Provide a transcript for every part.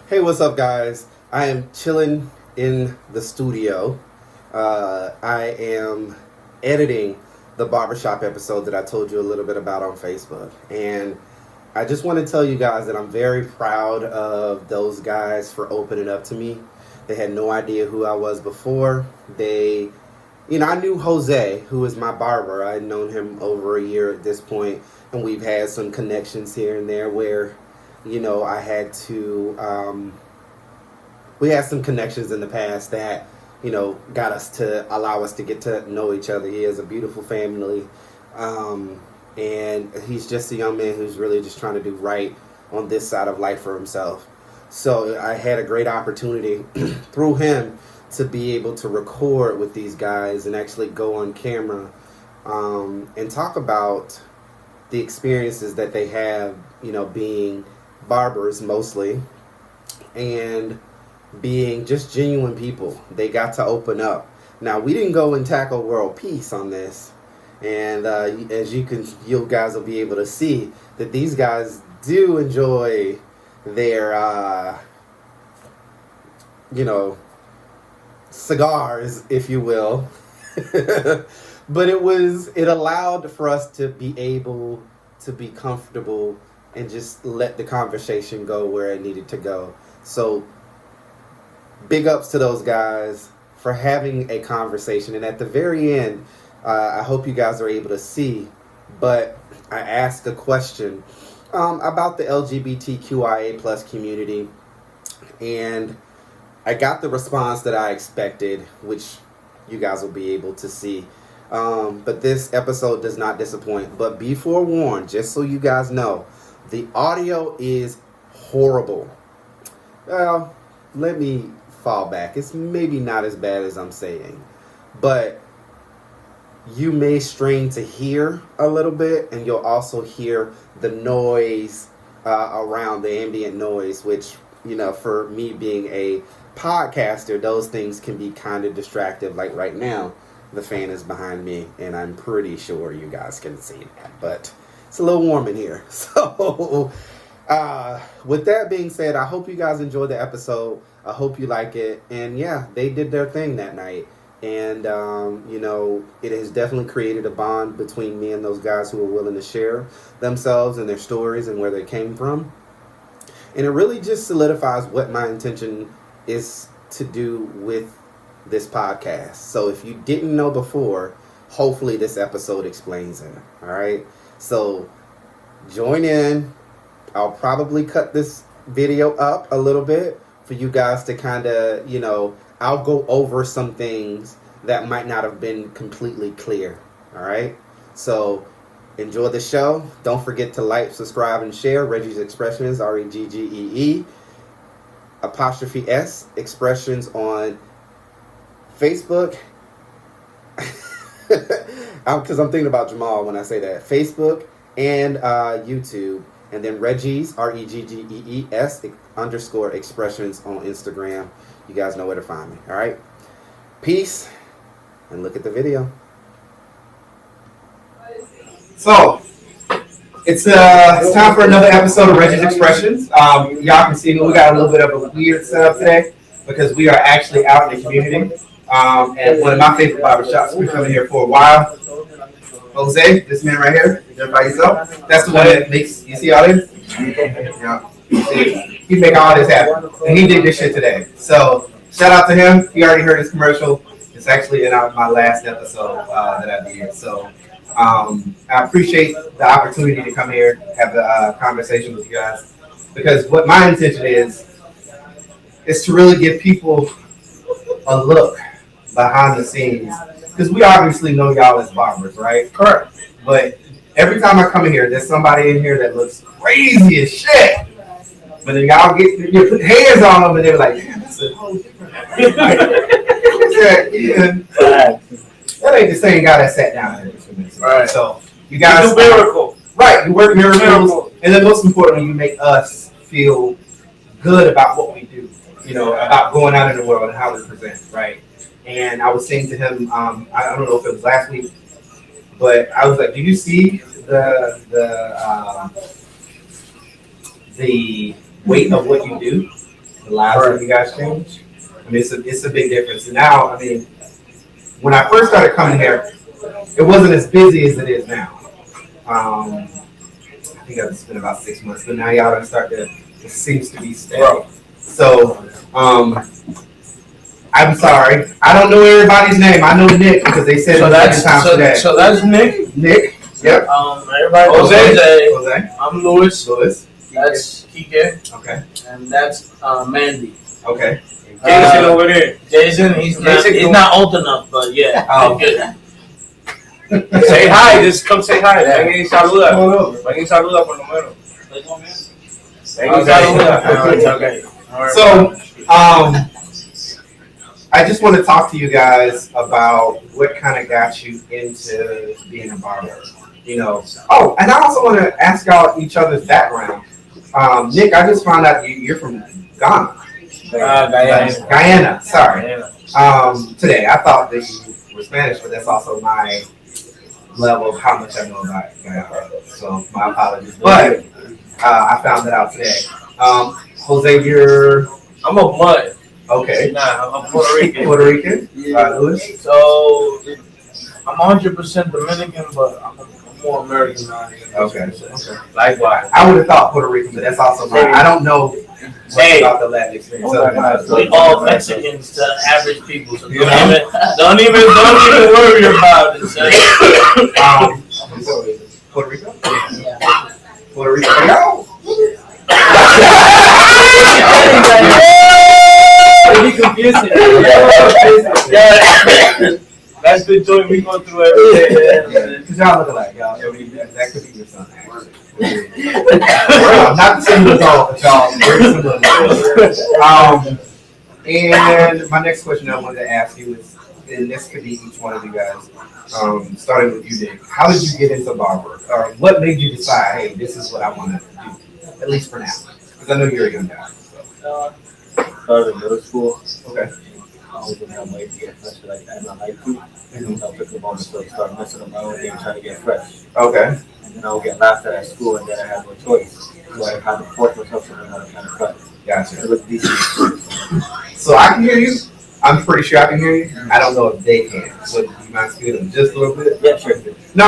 Hey, what's up, guys? I am chilling in the studio. I am editing the barbershop episode that I told you a little bit about on Facebook. And I just want to tell you guys that I'm very proud of those guys for opening up to me. They had no idea who I was before. I knew Jose, who is my barber. I had known him over a year at this point, and we've had some connections here and there where I had to. We had some connections in the past that, got us to allow us to get to know each other. He has a beautiful family, and he's just a young man who's really just trying to do right on this side of life for himself. So I had a great opportunity through him to be able to record with these guys and actually go on camera and talk about the experiences that they have, being barbers mostly, and being just genuine people. They got to open up. Now, we didn't go and tackle world peace on this, and as you guys will be able to see that these guys do enjoy their, cigars, if you will. But it allowed for us to be able to be comfortable and just let the conversation go where it needed to go. So big ups to those guys for having a conversation. And at the very end, I hope you guys are able to see, but I asked a question about the LGBTQIA plus community, and I got the response that I expected, which you guys will be able to see. But this episode does not disappoint. But be forewarned, just so you guys know, the audio is horrible. Well, let me fall back. It's maybe not as bad as I'm saying. But you may strain to hear a little bit, and you'll also hear the noise around, the ambient noise, which, for me being a podcaster, those things can be kind of distractive. Like right now, the fan is behind me, and I'm pretty sure you guys can see that. But it's a little warm in here. So, with that being said, I hope you guys enjoyed the episode. I hope you like it. And yeah, they did their thing that night. And, it has definitely created a bond between me and those guys who are willing to share themselves and their stories and where they came from. And it really just solidifies what my intention is to do with this podcast. So if you didn't know before, hopefully this episode explains it. All right. So join in. I'll probably cut this video up a little bit for you guys to kind of, I'll go over some things that might not have been completely clear. All right. So enjoy the show. Don't forget to like, subscribe, and share. Reggie's Expressions, REGGEE 'S Expressions on Facebook. Because I'm thinking about Jamal when I say that. Facebook and YouTube. And then Reggie's, REGGEES _ Expressions on Instagram. You guys know where to find me. All right. Peace. And look at the video. So, it's time for another episode of Reggie's Expressions. Y'all can see we got a little bit of a weird setup today because we are actually out in the community at one of my favorite barbershops. We've been coming here for a while. Jose, this man right here, you're by yourself. That's the one that makes, you see all this? Yeah. He make all this happen. And he did this shit today. So, shout out to him. He already heard his commercial. It's actually in my last episode that I did. So, I appreciate the opportunity to come here, have a conversation with you guys, because what my intention is to really give people a look behind the scenes, because we obviously know y'all as barbers, right? Correct. But every time I come in here, there's somebody in here that looks crazy as shit. But then y'all you put hands on them, and they're like, "Damn, that's a whole different." That ain't the same guy that sat down here for minutes. Right. So you guys do miracle. Right. You work miracles, and then most importantly, you make us feel good about what we do. About going out in the world and how we present. Right. And I was saying to him, I don't know if it was last week, but I was like, "Do you see the weight of what you do?" the lives of you guys change. I mean, it's a big difference. And now, I mean, when I first started coming here, it wasn't as busy as it is now. I think it's been about 6 months, but now y'all are start to. It seems to be steady. So, I'm sorry, I don't know everybody's name. I know Nick because they said it the time today. So that's Nick. Nick. Yep. Everybody. Jose. I'm Louis. Louis. That's Kike. Okay. And that's Mandy. Okay. Jason over there. Jason, he's not old enough, but yeah. Oh. Good. Say hi, just come say hi. Vengan y saluda. Vengan y saluda por lo menos. Vengan y saluda. Okay. So, I just want to talk to you guys about what kind of got you into being a barber. You know. Oh, and I also want to ask y'all each other's background. Nick, I just found out you're from Ghana. Guyana. Sorry. Today, I thought that you were Spanish, but that's also my level of how much I know about Guyana. So my apologies. But I found that out today. Jose, I'm a mud. okay. Nah, I'm Puerto Rican. Puerto Rican. Yeah. Louis. So I'm 100% Dominican, but I'm more American now. Okay. Likewise. I would have thought Puerto Rican, but that's also my. I don't know much about the Latin experience. We all Mexicans to average people, so You know? don't even worry about it. Puerto Rico. Yeah. Puerto Rico. No. Pretty confusing. That's the joy we go through every day. Because y'all look alike. Y'all, that could be your son, actually. Not similar at all, but y'all very similar. And my next question I wanted to ask you is, and this could be each one of you guys, starting with you, Nick. How did you get into barber? Or what made you decide, hey, this is what I want to do, at least for now? Because I know you're a young guy. So. Started in middle school. Okay. I always didn't have money to get fresh like that in my life too. And I took the moment to start messing up my own game trying to get fresh. Okay. And then I would get laughed at school and then I had no choice. So I had to force myself to learn how to kind of cut. Gotcha. It was decent. So I can hear you. I'm pretty sure I can hear you. I don't know if they can. So do you mind speaking up just a little bit? Yeah, sure. No,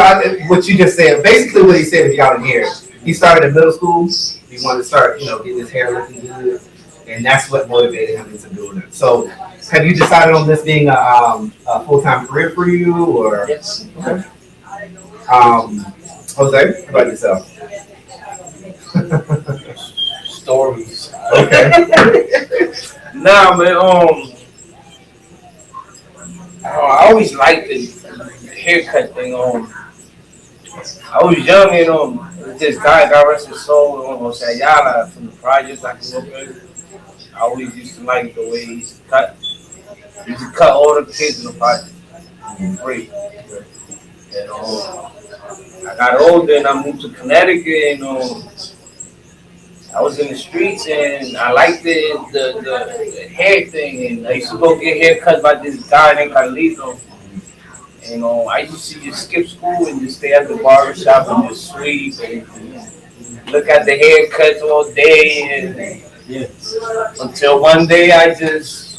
what you just said, basically what he said, if y'all didn't hear, he started in middle school. He wanted to start, getting his hair looking good. And that's what motivated him into doing it. So have you decided on this being a full-time career for you? Or Yes. Okay. Jose, how about yourself? Stories. Okay. Nah, man. I always liked the haircut thing. I was young and this guy, God rest his soul, Jose Ayala from the projects I grew up in. I always used to like the way he used to cut. He used to cut all the kids in the project. Great. And I got older and I moved to Connecticut and I was in the streets and I liked the hair thing and I used to go get haircuts by this guy named Carlito. And I used to just skip school and just stay at the barbershop and just sleep and look at the haircuts all day until one day I just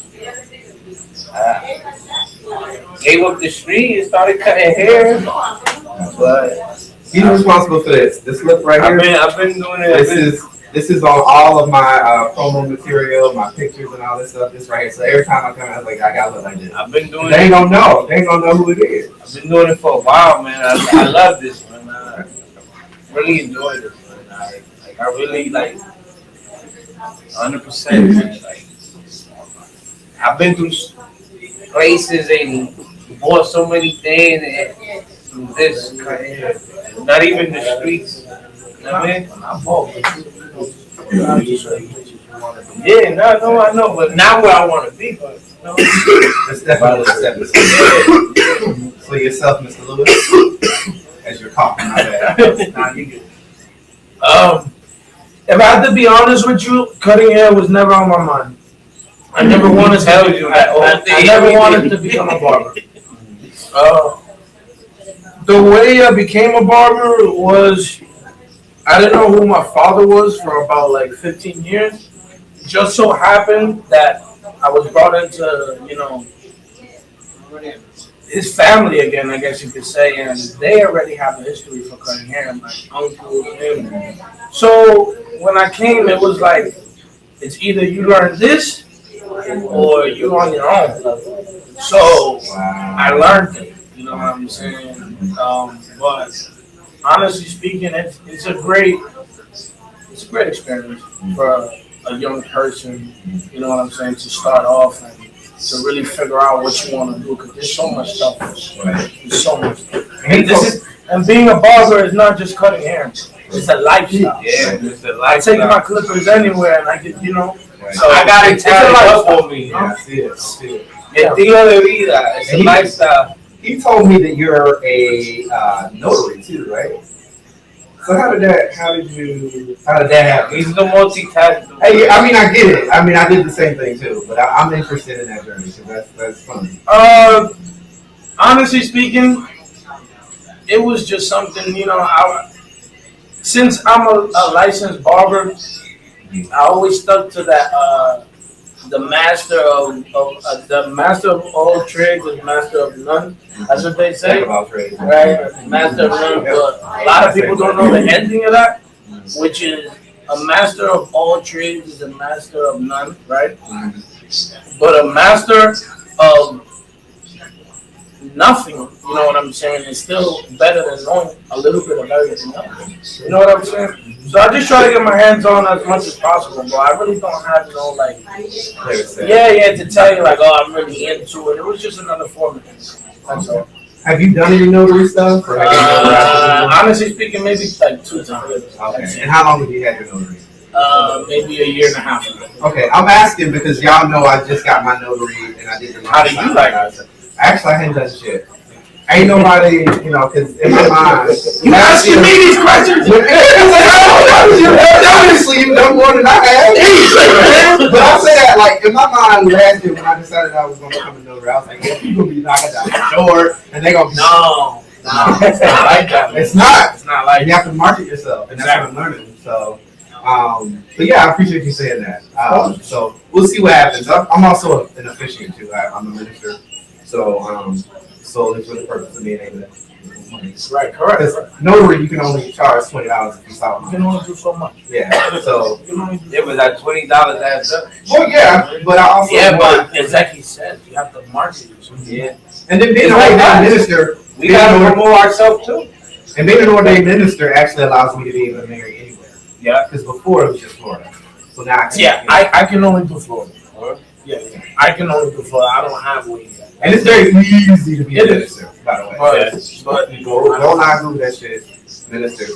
gave up the street and started cutting hair. But He's responsible for this. This look right here. I've been doing it. This is on all of my promo material, my pictures and all this stuff. This right here. So every time I come, I was like, I gotta look like this. I've been doing They ain't gonna know. They ain't gonna know who it is. I've been doing it for a while, man. I love this, man. I really enjoy this, man. I really 100%, man. I've been through places and bought so many things and through this, not even the streets. You know what I mean? I bought Yeah, no, I know, but not where I want to be. But That's definitely a step. So yourself, Mr. Lewis, as you're coughing, my bad. Nah, you good. If I had to be honest with you, cutting hair was never on my mind. I never wanted I never wanted to become a barber. The way I became a barber was I didn't know who my father was for about 15 years. just so happened that I was brought into, his family again, I guess you could say, and they already have a history for cutting hair, my uncle, him. So when I came, it was like, it's either you learn this or you're on your own. So I learned it, you know what I'm saying? But honestly speaking, it's a great experience for a young person, you know what I'm saying, to start off and to really figure out what you want to do, because there's so much stuff. There's so much. And being a barber is not just cutting hair. It's a lifestyle. Yeah, it's a I take lifestyle. my clippers anywhere, and I get, So I got it it's a tatted up lifestyle. for me. Yeah, I see it. I see it. Estilo de vida. It's a lifestyle. He told me that you're a notary too, right? So how did that happen? He's the multitask. Hey, I mean, I get it. I mean, I did the same thing too, but I'm interested in that journey because that's fun. Honestly speaking, it was just something, since I'm a licensed barber, I always stuck to that, the master of all trades is master of none. That's what they say, right? Master of none. But a lot of people don't know the ending of that, which is a master of all trades is a master of none, right? But a master of nothing, you know what I'm saying, is still better than knowing a little bit of everything else. You know what I'm saying? So I just try to get my hands on as much as possible, but I really don't have no to tell you I'm really into it. It was just another form of things. That's all. Have you done any notary stuff? Or Honestly speaking, maybe like 2 times. Okay. And how long have you had your notary? Maybe a year and a half ago. Okay, I'm asking because y'all know I just got my notary and I did the. How do you like it? Actually, I hadn't done shit. Ain't nobody, because in my mind. You asking me these questions? Obviously, you've done more than I have. But I say that, in my mind, last year when I decided I was going to become a notary, I was like, yeah, you're going to be knocking down the door, and they're going to be. No, it's not like that. It's not. It's not like You have to market yourself, and that's what I'm learning. So, but yeah, I appreciate you saying that. So, we'll see what happens. I'm also an officiant, too. I'm a minister. So, solely for the purpose of being able to. Right, correct. Because notary, you can only charge $20 if you stop. You can only do so much. Yeah, so. It was like $20 adds up. Well, yeah, but I also. Yeah, but as Zeki said, you have to market yourself. Yeah. And then being an ordained minister, We gotta promote ourselves too. and being an ordained minister actually allows me to be able to marry anywhere. Yeah. Because before it was just Florida. So now I can. Yeah, I can only do Florida. Yeah, I can only do Florida. I don't have weed. And it's very easy to be a It minister, by the way. But You go not Google that shit, minister.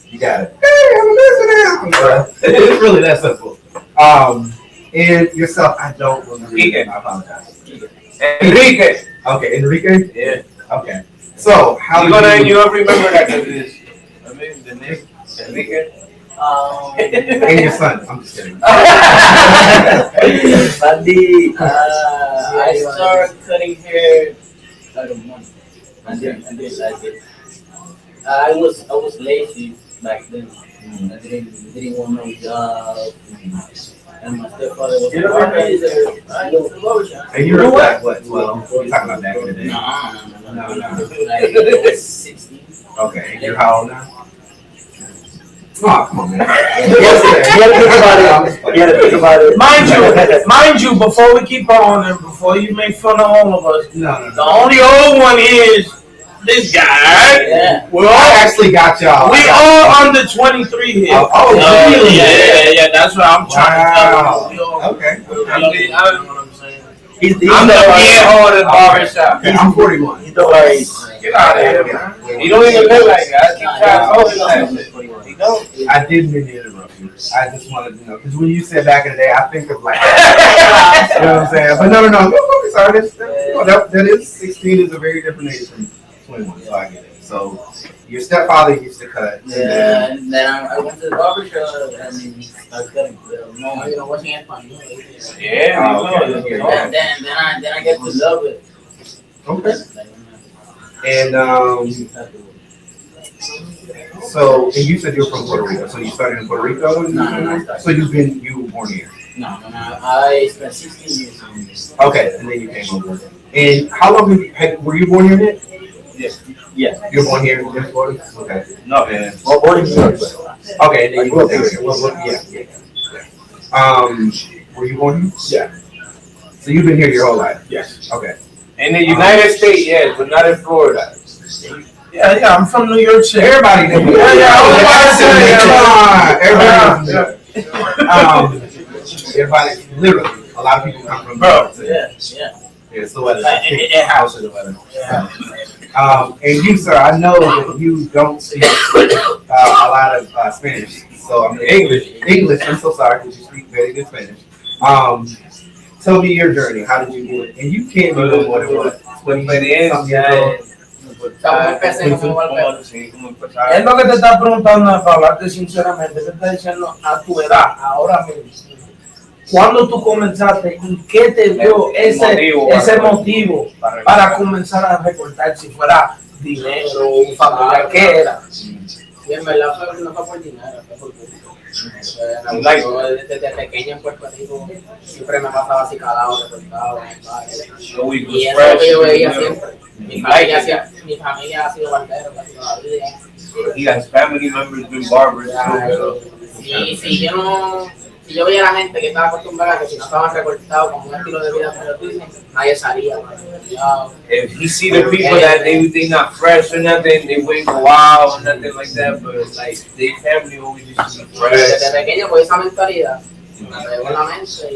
You got it. Hey, I'm a minister now. It's really that simple. And yourself, I don't remember. I apologize. Enrique. Okay, Enrique? Yeah. Okay. So, how You don't remember that because the name Enrique. and your son. I'm just kidding. Sandy, I started cutting hair like a month. I didn't like it. I was lazy back then. I didn't want no job. And my stepfather was like, I go to the barbershop. And you were like, what, 12? You're talking about back in the day. No. No. Like, I was 16. Okay, and you're how old now? Oh, come on, man. You gotta think about it. Mind you, before we keep on and before you make fun of all of us, No. the only old one is this guy, right? Yeah. I actually got y'all. We all under 23 here. Oh, really? Yeah. That's what I'm trying to tell you. Okay. I mean, I don't know what I'm saying. I'm the beer the barbershop. Yeah, I'm 41. You know what? Get out of here, man. You don't even look like that. Keep trying to hold that shit. You don't. I didn't mean to interrupt you. I just wanted to know because when you said back in the day, I think of like, you know what I'm saying? But no. Sorry, that is 16 is a very different age from 21, so I get it. So your stepfather used to cut. Yeah, and then I went to the barbershop and started cutting. No, washing and fun. Yeah, you know. Then I get to love it. Okay. And so, and you said you're from Puerto Rico. So you started in Puerto Rico? No. So you were born here? No, I spent 16 years in this. Okay, and then you came over. And how long were you born here, Nick? Yeah. You were born here in Florida? Okay. No, man. Well, born in New York, but Okay, and then you moved down here. Yeah. Were you born here? Yeah. So you've been here your whole life? Yes. Okay. In the United States, yes, but not in Florida. Yeah, I'm from New York City. Everybody knows. Yeah, I was about to say, Come on. Everybody knows. Everybody, literally, a lot of people come from New York City. Yeah. Yeah, it's the weather. It House of the weather. Yeah. And you, sir, I know that you don't speak a lot of Spanish. So I'm English. I'm so sorry because you speak very good Spanish. Tell me your journey. How did you do it? And you can't be no more than what 20 something years old. Es lo que te está preguntando, para hablarte sinceramente, te está diciendo a tu edad, ahora mismo. ¿Cuándo tú comenzaste y qué te dio ese motivo para comenzar a recortar? Si fuera dinero, un familiar, ¿qué era? Y en verdad no fue por dinero, fue por gusto. Desde pequeño en Puerto Rico siempre me pasaba así calado, recortado en el barrio. Y eso es lo que yo veía siempre. Mi familia ha sido barbero casi toda la vida. He has family members been barbers. Si yo veía a la gente que estaba acostumbrada que si no estaban recortados con un estilo de vida como ellos dicen, nadie salía. If you see the people that they not fresh or nothing, they wait a while or nothing like that, but like their family always used to be fresh. Desde pequeño con esa mentalidad, me pegó en la mente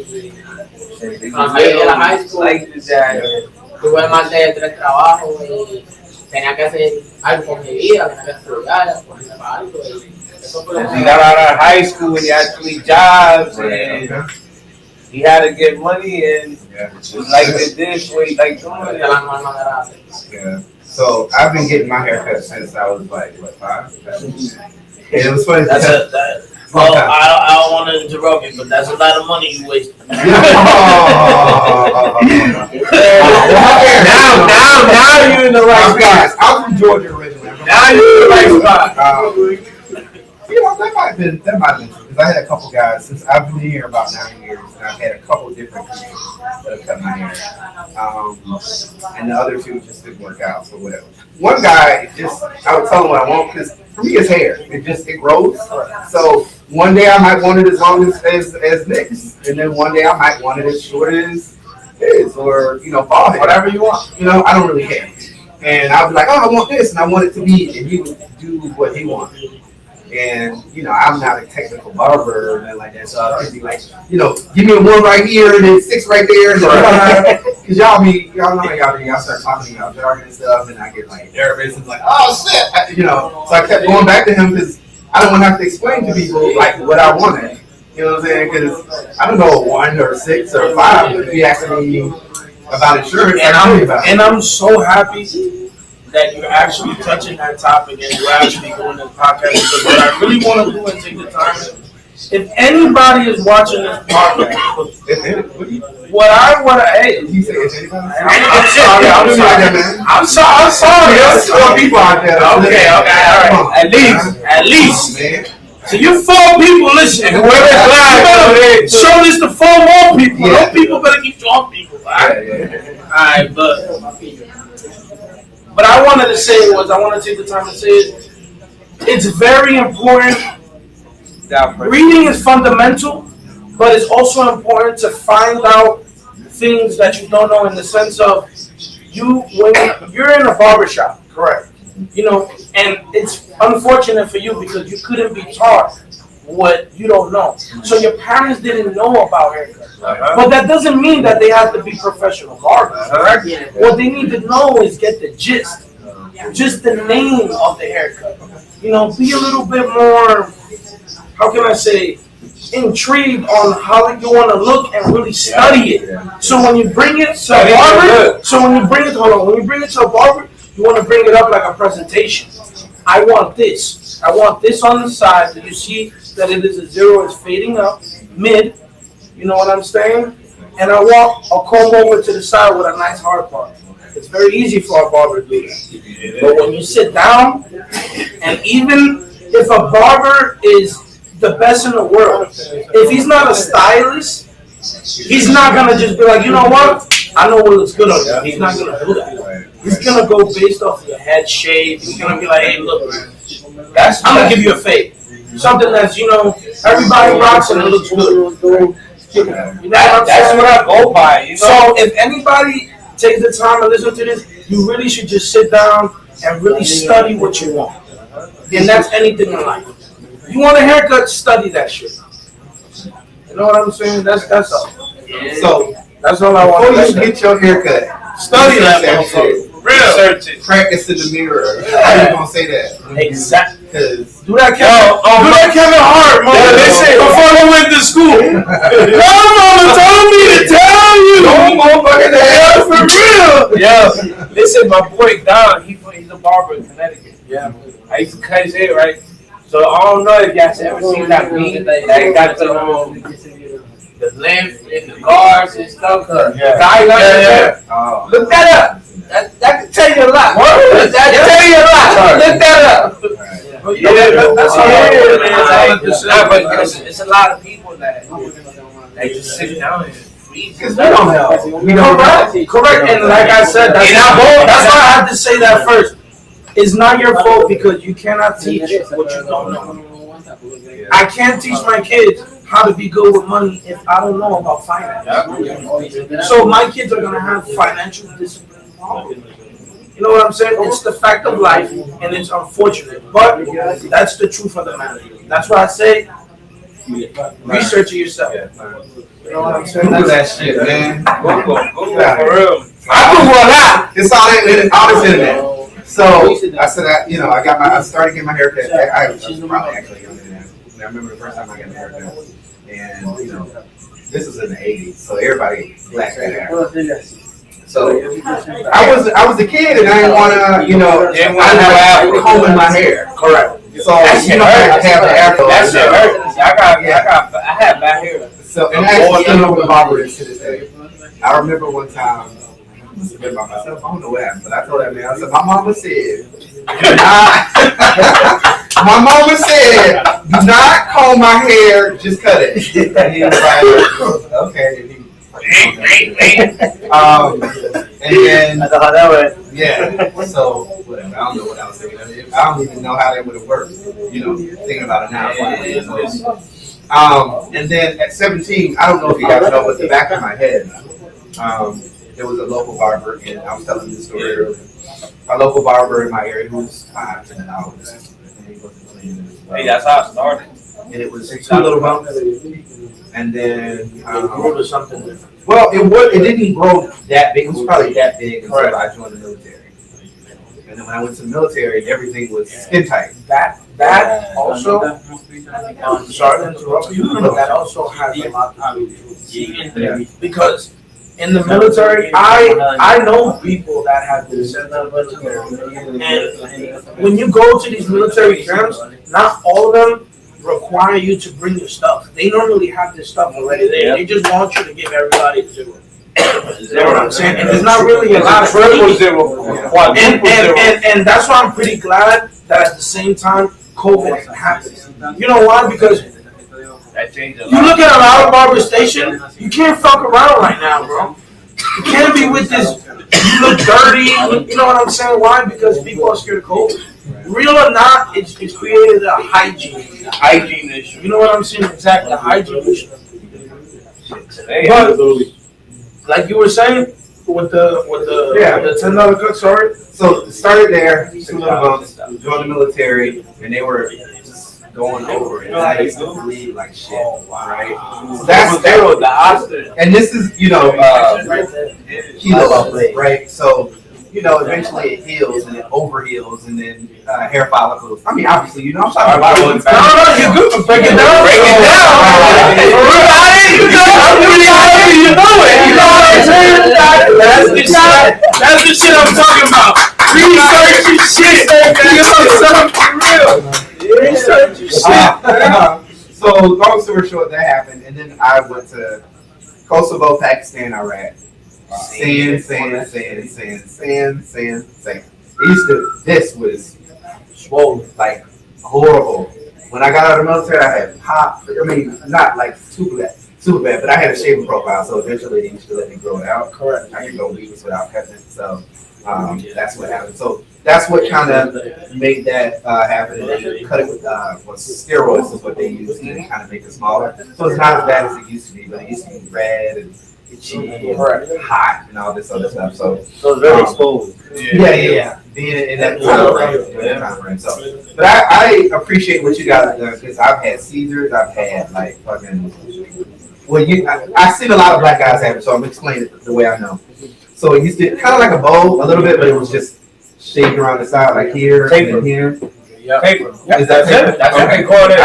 y cuando salí de la high school, tuve más de 3 trabajos y tenía que hacer algo con mi vida, tenía que estudiar, ponerme para algo. He got out of high school and he had 3 jobs and he had to get money and like this way, like doing it. Yeah. So I've been getting my hair cut since I was like, what, 5? And it was funny. Well, I don't want to interrupt you, but that's a lot of money you wasted. Now you're in the right spot. I'm from Georgia originally. Now you're in the right spot. You know, that might have been true because I had a couple guys since I've been here about 9 years, and I've had a couple different people that have cut my hair, and the other 2 just didn't work out, so whatever. One guy I would tell him what I want because for me it's hair. It grows. So one day I might want it as long as Nick's, and then one day I might want it as short as his, or bald head. Whatever you want. I don't really care. And I'd be like, oh, I want this, and I want it to be, and he would do what he wanted. And I'm not a technical barber or anything like that, so I could be like, give me a 1 right here and then 6 right there, because y'all know how y'all be. I start talking to y'all jargon and stuff, and I get like nervous and like, oh shit, So I kept going back to him because I don't want to have to explain to people like what I wanted. You know what I'm saying? Because I don't know a 1 or a 6 or a 5. If you ask me about insurance, and I'm so happy that you're actually touching that topic and you're actually doing this podcast, because what I really want to do and take the time, if anybody is watching this podcast, You say it's anybody? I'm sorry. There's 4 people out there. Okay, all right. At least. So you 4 people listening. Whoever's live, show this to 4 more people. Those people better keep showing people. All right, but I wanted to say I want to take the time to say it's very important. Reading is fundamental, but it's also important to find out things that you don't know in the sense of when you're in a barbershop, correct? And it's unfortunate for you because you couldn't be taught what you don't know. So your parents didn't know about haircuts. But that doesn't mean that they have to be professional barbers, correct? What they need to know is get the gist. Just the name of the haircut. Be a little bit more, how can I say, intrigued on how you want to look and really study it. So when you bring it to a barber, when you bring it to a barber, you want to bring it up like a presentation. I want this. I want this on the side. So you see that it is a 0, it's fading up, mid. You know what I'm saying? And I want a comb over to the side with a nice hard part. It's very easy for a barber to do that. But when you sit down, and even if a barber is the best in the world, if he's not a stylist, He's not gonna just be like, you know what? I know what looks good on you. He's not gonna do that. He's gonna go based off your head shape. He's gonna be like, hey, look, man, I'm gonna give you a fade. Something that's, everybody rocks and it looks good. That's what I go by. You know? So if anybody takes the time to listen to this, you really should just sit down and really study what you want. And that's anything in life. You want a haircut, study that shit. You know what I'm saying? That's all. So That's all I want. before you get your haircut, Study that shit. Real. Practice in the mirror. How you gonna say that? Exactly. Because Do that, Kevin. Do that, Kevin Hart, man. Listen, Before I went to school. No, mama told me to tell you. no motherfucking Yeah, for real. Yo, listen, my boy Don, he's a barber in Connecticut. Yeah. I used to cut his hair, right? So I don't know if y'all ever seen that meme that got the length and the guards and stuff. The guy under there. Oh. Look that up. That can tell you a lot. That can tell you a lot. Look that up. That's all. But it's a lot of people that just sit down and freeze. Because we don't know. We don't know. Correct. And like I said, that's why I have to say that first. It's not your fault because you cannot teach what you don't know. I can't teach my kids how to be good with money if I don't know about finance. So my kids are gonna have financial discipline. You know what I'm saying? It's the fact of life, and it's unfortunate, but that's the truth of the matter. That's why I say, research it yourself. You know what I'm saying? Google that shit, man. Google For real. I Google a lot. It's all this internet. So I said, I started getting my haircut. I was probably actually younger than that. And I remember the first time I got my haircut, and this was in the '80s, so everybody black had hair. So I was a kid, and I didn't want to, I was combing my hair. Correct. So you don't have to have the afro. That shit hurts. I had bad hair. So and I actually still know the barber is to this day. I remember one time. I must have been by myself. I don't know what happened, but I told that man. I said, my mama said, my mama said, do not comb my hair, just cut it. And he was like, okay. And then I know how that went. yeah. So whatever. I don't know what I was thinking. I don't even know how that would have worked. Thinking about it now. And then at 17, I don't know if you guys know, but the back of my head. There was a local barber, and I was telling this story earlier. A local barber in my area who was $5-10. Hey, that's how it started. And it was 2 little bumps. And then Grow to something different. well, it didn't grow that big. It was probably that big until I joined the military. And then when I went to the military, everything was skin tight. That also, sorry to interrupt you, but that also has a lot to do with because in the military, I know people that have been sent to the military, and when you go to these military camps, not all of them require you to bring your stuff. They normally have this stuff already there. They just want you to give everybody zero. You know what I'm saying? And there's not really a lot of and that's why I'm pretty glad that at the same time COVID happened. You know why? Because you look at a lot of barber station, you can't fuck around right now, bro. You can't be with this. You look dirty. You know what I'm saying? Why? Because people are scared of COVID. Real or not, it's created a hygiene issue. You know what I'm saying? Exactly, a hygiene issue. But like you were saying, with the $10 cut, sorry. So started there, 2 little bumps, joined the military, and they were just going over it. I used to bleed like shit, right? So that's the Oscar. and this is kilo blade, right? So eventually it heals and it overheals, and then hair follicles. I mean, obviously, I'm talking about. No, you're good for breaking down. Break it down. You know it. You know what I'm saying? That's the shit I'm talking about. Research your shit. You know for real. Research your shit. So long story short, that happened, and then I went to Kosovo, Pakistan, Iraq. Sand. This was swollen, like horrible. When I got out of the military, I had not like super bad. super bad. But I had a shaving profile, so eventually they used to let me grow it out. Correct. I could go weeks without cutting it. So that's what happened. So that's what kind of made that happen. And they cut it with steroids is what they use to kind of make it smaller. So it's not as bad as it used to be, but it used to be red and itchy and hot and all this other stuff. So it's very exposed. Yeah. Being in that time frame. So, but I appreciate what you guys done because I've had Caesars, I've had like fucking. Well, I've seen a lot of black guys have it, so I'm explaining it the way I know. So it used to kind of like a bowl a little bit, but it was just shaved around the side, like here and here. Yeah. Paper. Is that paper? That's what they call it.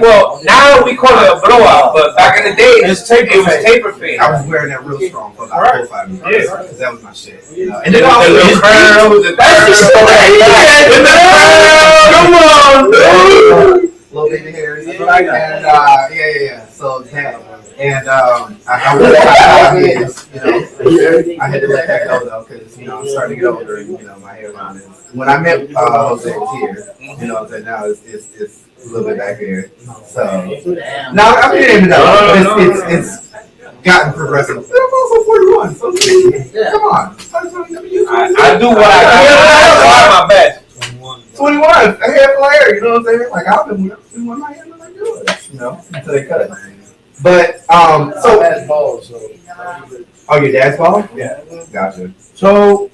Well, now we call it a blowout, but back in the day, it was taper fade. I was wearing that real strong for about 4 or 5 years. Because that was my shit. You know? And then then also, the curls, the come on, dude. Little baby hairs. And yeah. So that. And I was I had to let that go though, because I'm starting to get older, and my hairline is. When I met Jose, it was here. Now it's a little bit back here. So now I'm getting into that. It's gotten progressive. I'm also 41, so come on. I do what I try my best. 21, a hair flare. You know what I'm saying? Like I've been wearing my hair like good, until they cut it. But so your dad's bald? Yeah. Gotcha. So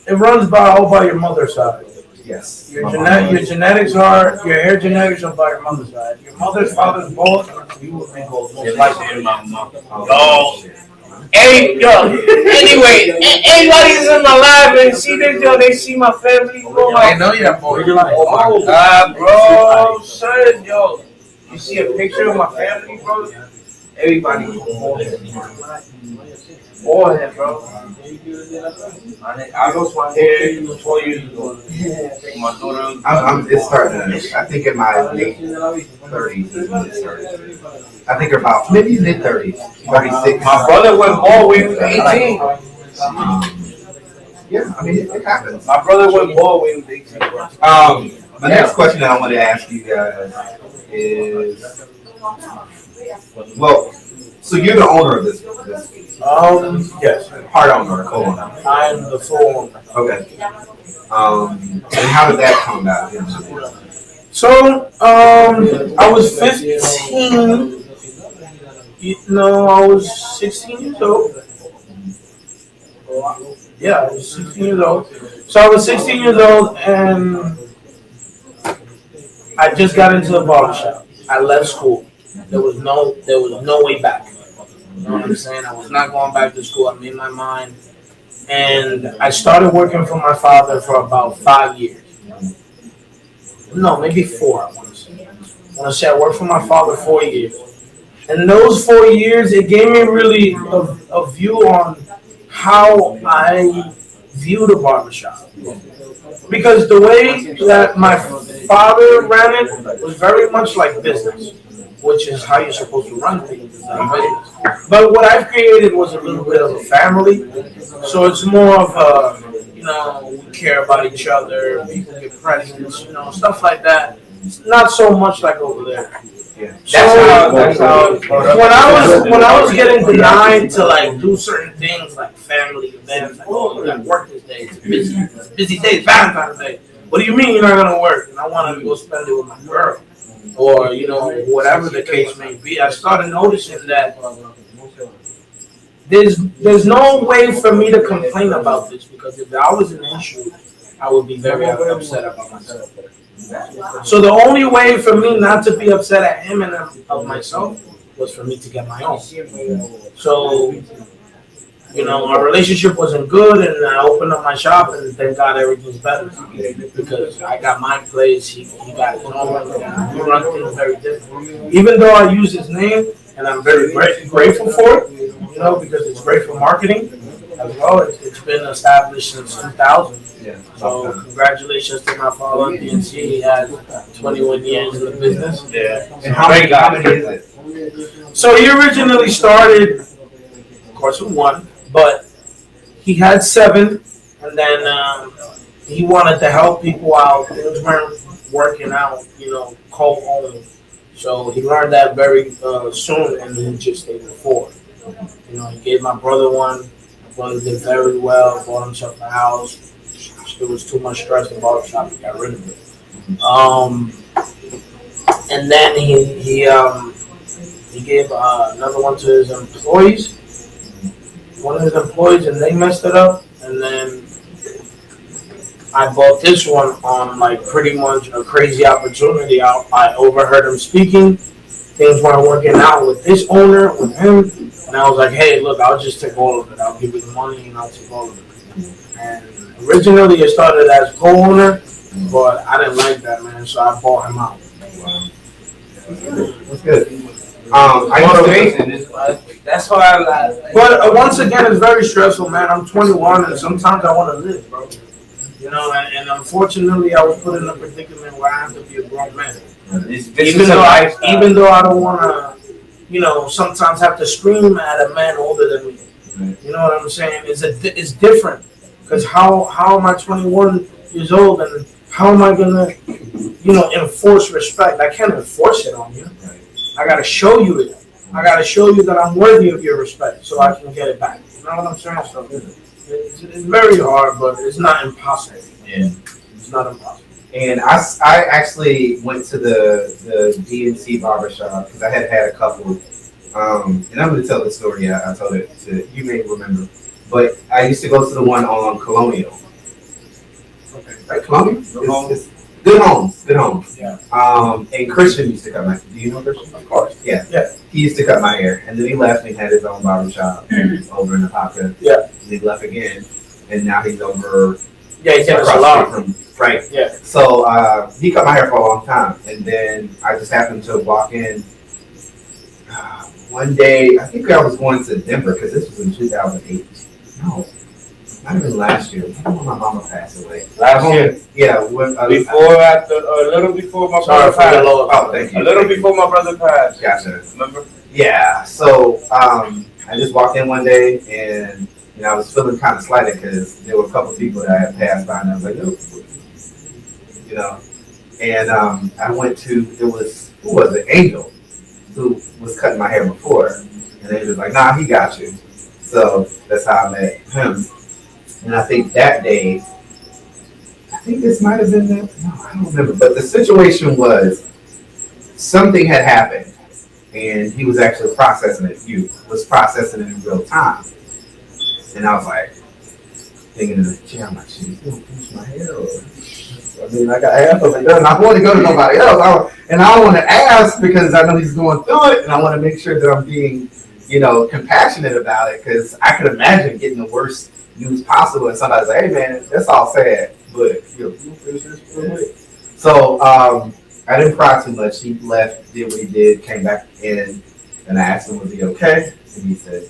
it runs all by your mother's side. Yes. Your genetics are your hair genetics are by your mother's side. Your mother's father's bald, you will be bald. Hey, yo. Anyway, anybody's in my life and see this, yo, they see my family. Bro, I know you're boy. Oh my God, bro, son, yo. You see a picture of my family, bro? Everybody boy, bro. I lost my hair 4 years ago. My daughter. It's starting to. I think in my late 30s is when it started. I think about maybe mid 30s, 36. My brother went bald when he was 18. Yeah, I mean it happens. My brother went bald when he was 18. My next question that I want to ask you guys is, well, so you're the owner of this Yes. part owner or co-owner? I'm the full owner. Okay. And how did that come about? So, I was 15. I was 16 years old. Yeah, I was 16 years old. So I was 16 years old, and I just got into the barbershop. I left school. There was no way back. You know what I'm saying? I was not going back to school. I made my mind. And I started working for my father for about 5 years. No, maybe 4, I want to say. I worked for my father 4 years. And those 4 years, it gave me really a view on how I view the barbershop. Because the way that my father ran it was very much like business, which is how you're supposed to run things. But what I've created was a little bit of a family. So it's more of a, we care about each other, people get presents, stuff like that. It's not so much like over there. Yeah. So when I was getting denied to like do certain things like family events, like, oh, you got to work this day. It's a busy day. It's Valentine's Day. What do you mean you're not gonna work? And I wanted to go spend it with my girl, or whatever the case may be. I started noticing that there's no way for me to complain about this, because if that was an issue, I would be very upset about myself. So the only way for me not to be upset at him and of myself was for me to get my own. So, our relationship wasn't good, and I opened up my shop, and thank God everything's better, because I got my place, he got his own, we run things very different. Even though I use his name, and I'm very grateful for it, because it's great for marketing as well. It's been established since 2000. Yeah. So congratulations to my father, DNC. He had 21 years in the business. Yeah. And how many is it? So he originally started, of course, with 1, but he had 7, and then he wanted to help people out. Things weren't working out, co-owned. So he learned that very soon, and he just stayed with 4. You know, he gave my brother one. My brother did very well, bought himself a house. It was too much stress in barbershop. He got rid of it. And then he gave another one to his employees. One of his employees, and they messed it up. And then I bought this one on like pretty much a crazy opportunity. I overheard him speaking. Things weren't working out with this owner, with him. And I was like, hey, look, I'll just take all of it. I'll give you the money and I'll take all of it. And originally it started as co-owner, but I didn't like that, man, so I bought him out. Wow. That's good. That's why I like. But once again, it's very stressful, man. I'm 21, and sometimes I want to live, bro. You know, and unfortunately, I was put in a predicament where I have to be a grown man. Even though I don't want to, you know, sometimes have to scream at a man older than me. You know what I'm saying? It's different. Because how am I 21 years old and how am I gonna, you know, enforce respect? I can't enforce it on you. I gotta show you it. I gotta show you that I'm worthy of your respect so I can get it back. You know what I'm saying? So it's very hard, but it's not impossible. Yeah, it's not impossible. And I actually went to the D C Barbershop because I had a couple. And I'm going to tell the story. I told it to you, may remember. But I used to go to the one on Colonial. Okay. Right, Colonial? It's Good Homes. Yeah. And Christian used to cut my hair. Do you know Christian? Of course. Yeah. He used to cut my hair. And then he left and he had his own barbershop over in the Apopka. Yeah. And he left again. And now he's over. Yeah, he's across the street from, right. Yeah. So he cut my hair for a long time. And then I just happened to walk in one day. I think I was going to Denver because this was in 2008. No. Might have been last year. When my mama passed away. Last year? Yeah. A little before my brother passed. Oh, thank you. A little before my brother passed. Gotcha. Remember? Yeah. So I just walked in one day and I was feeling kind of slighted because there were a couple people that I had passed by and I was like, oh, And I went to, who was it? Angel, who was cutting my hair before. And they was like, nah, he got you. So that's how I met him. And I think that day, this might have been that. No, I don't remember. But the situation was something had happened, and he was actually processing it. You was processing it in real time. And I was like, thinking in the chair, I'm like, shit, he's gonna finish my hair. I mean, I got half of it done. I want to go to nobody else. And I don't want to ask because I know he's going through it, and I want to make sure that I'm being, compassionate about it because I could imagine getting the worst news possible, and somebody's like, "Hey, man, that's all sad, but So I didn't cry too much. He left, did what he did, came back in, and I asked him, "Was he okay?" And he said,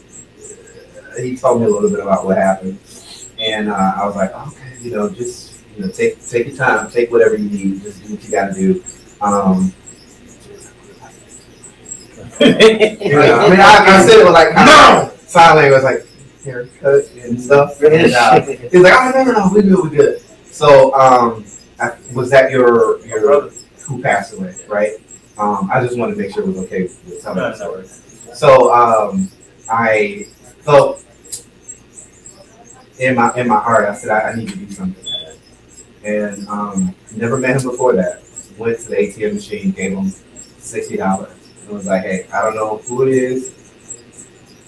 he told me a little bit about what happened, and I was like, "Okay, just take your time, take whatever you need, just do what you got to do." I said it with like sign language, like haircut and stuff. And he's like, "Oh no, we good." So was that your brother who passed away, right? I just wanted to make sure it was okay with telling the story. So I felt in my heart, I said I need to do something. And never met him before that. Went to the ATM machine, gave him $60. And was like, "Hey, I don't know who it is.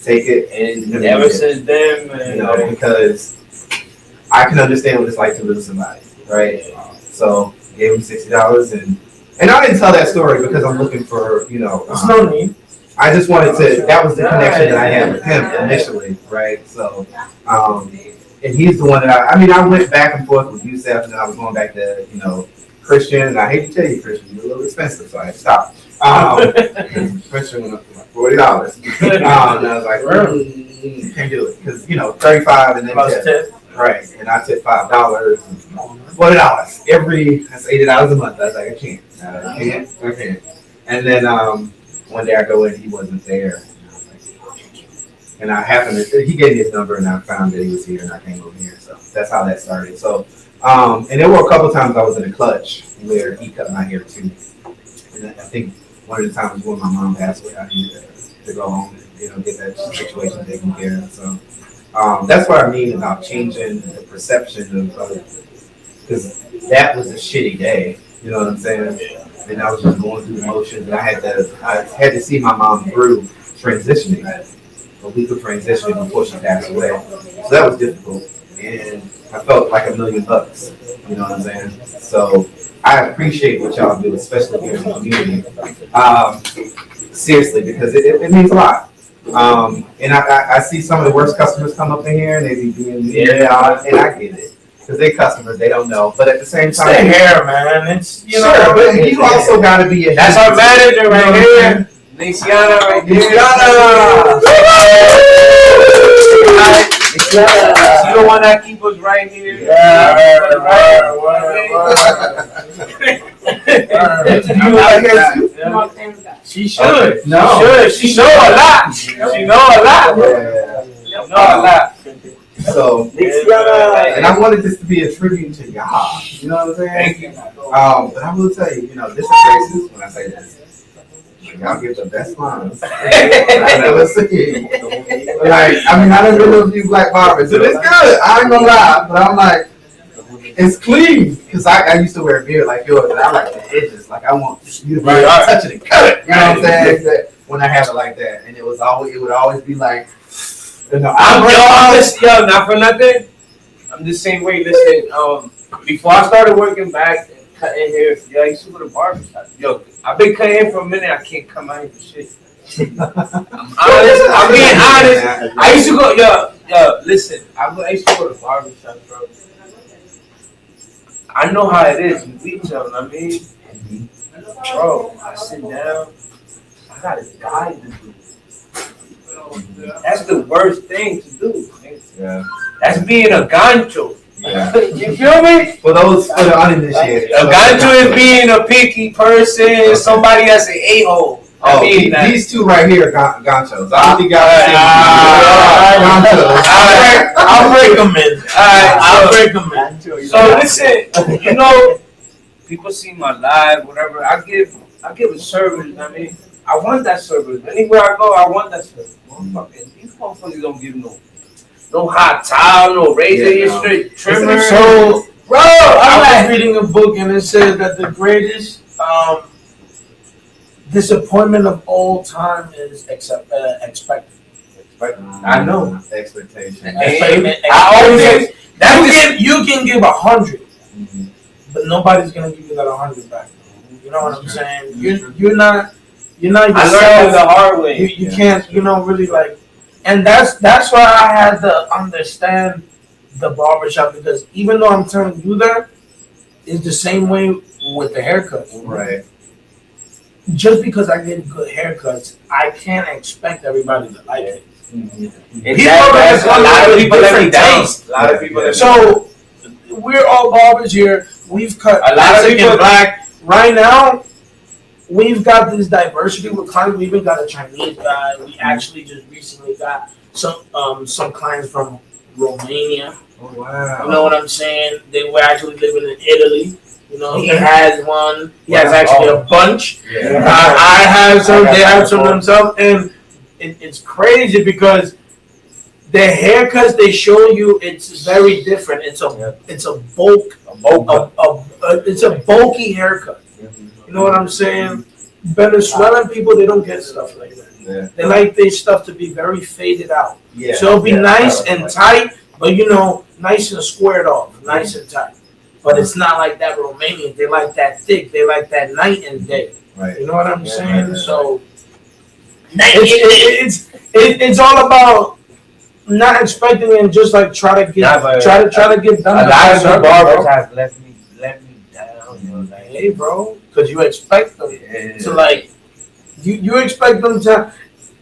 Take it." And ever since then, because I can understand what it's like to lose somebody, right? So gave him $60, and I didn't tell that story because I'm looking for, It's no need. I just wanted to. That was the connection that I had with him initially, right? So, and he's the one that I went back and forth with Youssef, and then I was going back to, Christian, and I hate to tell you, Christian, you're a little expensive, so I had to stop. Christian went up to like $40. And I was like, can't do it because 35 and then tip. Right, and I tipped $5, $40 that's $80 a month. I was like, I can't. And then one day I go in, he wasn't there. And I happened to, he gave me his number and I found that he was here and I came over here. So that's how that started. So, and there were a couple times I was in a clutch where he cut my hair too. And I think one of the times when my mom passed away, I needed to go home and get that situation taken care of. So that's what I mean about changing the perception of because that was a shitty day. You know what I'm saying? And I was just going through the motions, and I had to see my mom through transitioning, a week of transitioning before she passed away. So that was difficult, and I felt like $1 million. You know what I'm saying? So I appreciate what y'all do, especially here in the community. Seriously, because it means a lot. And I see some of the worst customers come up in here, and they be being and I get it. Because they customers, they don't know. But at the same time, it's the hair, man. It's sure, but you also got to be a. That's our manager right here, Luciana right here. She's the one that keeps us right here. She should. No. She know a lot. She know a lot. Yeah. Know a lot. So, and I wanted this to be a tribute to y'all. You know what I'm saying? Thank you. But I will tell you, this is racist when I say this. Y'all give the best lines I've ever seen. Like, I don't really know if you black barbers, and it's good. I ain't gonna lie, but I'm like, it's clean. Because I used to wear a beard like yours, and I like the edges. Like, I want you to be touch it and cut it. You know what I'm saying? When I have it like that, and it would always be like. Not for nothing. I'm the same way. Listen, before I started working back and cutting hair, I used to go to barbershop. Yo, I've been cutting hair for a minute. I can't come out here for shit. I'm being honest. I used to go. Yo, listen. I used to go to barbershop, bro. I know how it is. You each other. I mean, bro, I sit down. I got a guy to do. That's the worst thing to do. Yeah. That's being a gancho. Yeah. You feel me? For the uninitiated. A gancho is being a picky person, somebody that's an a-hole. These two right here are ganchos. I don't think y'all I'll break them in. I'll break them in. So listen, people see my live, whatever. I give a service. I mean, I want that service. Anywhere I go, I want that service. These motherfuckers don't give no hot towel, no razor, straight trimmer. So, bro, I was reading a book and it said that the greatest disappointment of all time is expected. I know. Expectation. I always say you can give 100, but nobody's gonna give you that 100 back. You know what I'm saying? You're not yourself. I learned the hard way. You can't, really like, and that's why I had to understand the barbershop, because even though I'm telling you that, it's the same way with the haircuts. Right. Just because I get good haircuts, I can't expect everybody to like it. A lot of people let me down. A lot of people. So we're all barbers here. We've cut a lot of people black. Right now, we've got this diversity with clients. We even got a Chinese guy. We actually just recently got some clients from Romania. Oh, wow. You know what I'm saying? They were actually living in Italy. He has one. He has actually a bunch. Yeah. I have some. They have some themselves, and it's crazy because the haircuts they show you, it's very different. It's a bulky haircut. You know what I'm saying? Venezuelan people, they don't get stuff like that. Yeah. They like their stuff to be very faded out. Yeah. So it'll be nice and tight, but nice and squared off, nice and tight. But it's not like that Romanian. They like that thick. They like that night and day. Right. You know what I'm saying? Right. So it's all about not expecting and just like try to get done. A lot of the barbers have let me down. Hey, bro, because you expect them to like. You expect them to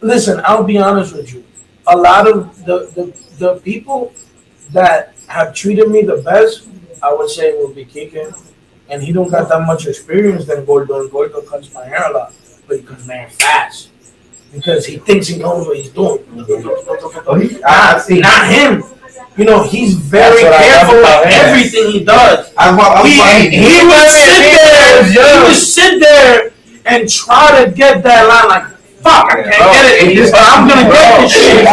listen. I'll be honest with you. A lot of the people that have treated me the best, I would say, would be Kike, and he don't got that much experience than Gordo. And Gordo cuts my hair a lot, but he cuts my hair fast because he thinks he knows what he's doing. I've seen not him. He's very careful with everything he does. He would sit there and try to get that line like, fuck, I can't get it, but I'm gonna get this shit. I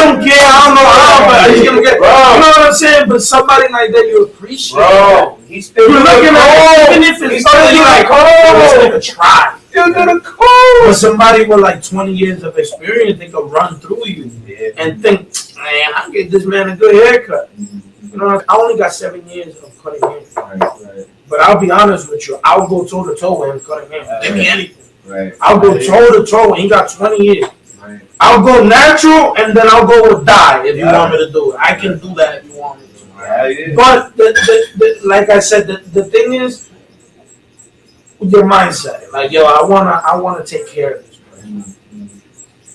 don't care, I don't know how, but he's gonna get it. You know what I'm saying? But somebody like that, you appreciate. Bro, he's still You're looking at it, even if it's something like, oh, this nigga tried. Still gonna call. But somebody with like 20 years of experience, they could run through you and think, man, I get this man a good haircut. You know, I only got 7 years of cutting hair. Right. But I'll be honest with you, I'll go toe to toe with him cutting hair. Give me anything. Right. I'll go toe to toe. He got 20 years. Right. I'll go natural and then I'll go with dye if you want me to do it. I can do that if you want me to. Right. But like I said, the thing is your mindset. Like, yo, I wanna take care of this person.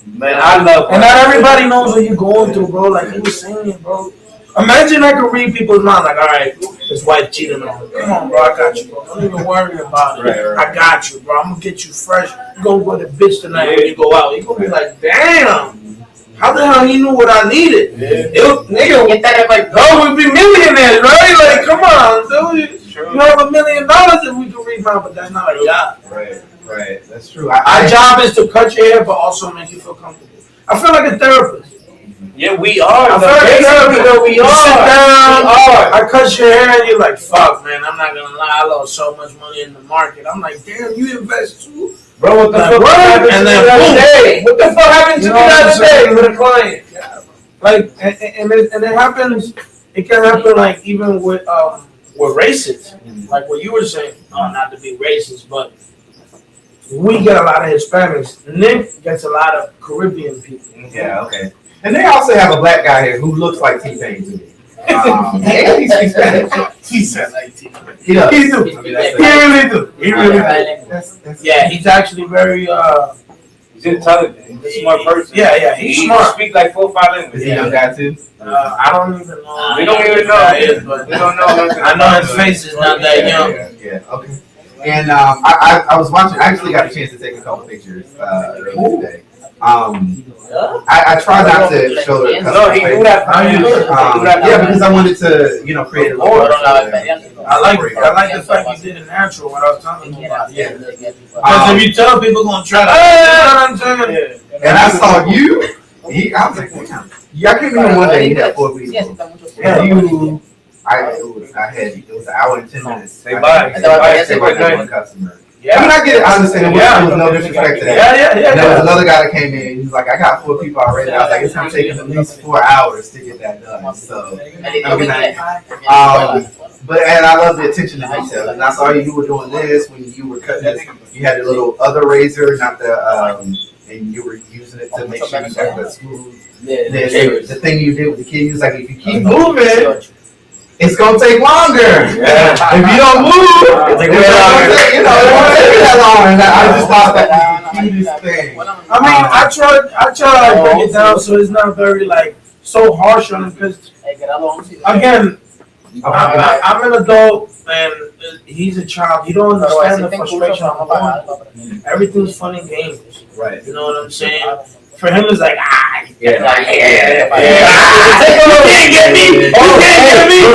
Man, I love. And not everybody knows what you're going through, bro. Like he was saying, bro. Imagine I could read people's minds. Like, all right, his wife cheated on him. Come on, bro, I got you, bro. Don't even worry about it. Right. I got you, bro. I'm gonna get you fresh. You gonna go to the bitch tonight when you go out. You gonna be like, damn. How the hell he knew what I needed? Nigga, Get that at my bro, we'd be millionaires, right? Like, come on, dude. You have $1 million if we can read mine, but that's not our job. Right. That's true. Our job is to cut your hair, but also make you feel comfortable. I feel like a therapist. Yeah, we are. I feel like a therapist. We You are. sit down, We are. I cut your hair, and you're like, fuck, man, I'm not gonna lie, I lost so much money in the market. I'm like, damn, you invest too? Bro, what the Like, fuck what? happened to And me then the other boom. day? What the fuck happened to You me know the what I'm other day saying? with a client? Like, and it happens, it can happen, like, even with races. Like what you were saying, not to be racist, but we get a lot of Hispanics. Nick gets a lot of Caribbean people. Yeah, okay. And they also have a black guy here who looks like T-Pain to me. And he's Spanish. He said like T-Pain. He does. He do. I mean, that's- He really do. He really do. that's- Yeah, he's actually very He's intelligent. He's a smart person. Yeah, he's He smart. speak like 4 or 5 Is languages. he a young guy too? I don't even know. We don't even know. Who that is, but We don't know. I know his face is not that young. Yeah, okay. And I was watching. I actually got a chance to take a couple pictures earlier today. I try not to show the No, he do that. How you doing? Yeah, because I wanted to, create a little. I like the fact you did it natural. What I was talking about. Yeah. Because if you tell people gonna try to, you know what I'm saying? And I saw you. I was like, damn. Yeah, I came in one day. You had 4 weeks. And you, it was an hour and 10 minutes. Say bye. Say bye to one customer. I mean, I get it. I understand. There was no disrespect to that. Yeah. And there was another guy that came in. He was like, I got 4 people already. I was like, it's going to take at least 4 hours to get that done. So, and I love the attention to detail. And I saw you were doing this when you were cutting this. You had a little other razor, not the, and you were using it to make sure you got the smooth. The thing you did with the kid, you was like, if you keep moving, it's gonna take longer. Yeah. If you don't move, it's gonna take, it won't take that long. And I just thought that was the cutest thing. I mean, I try to break it down so it's not very like so harsh on him because again, I'm an adult and he's a child. You don't understand the frustration I'm going. Everything's fun and games. Right. You know what I'm saying? For him, it's like, Yeah. You can't get me. You can't get me. You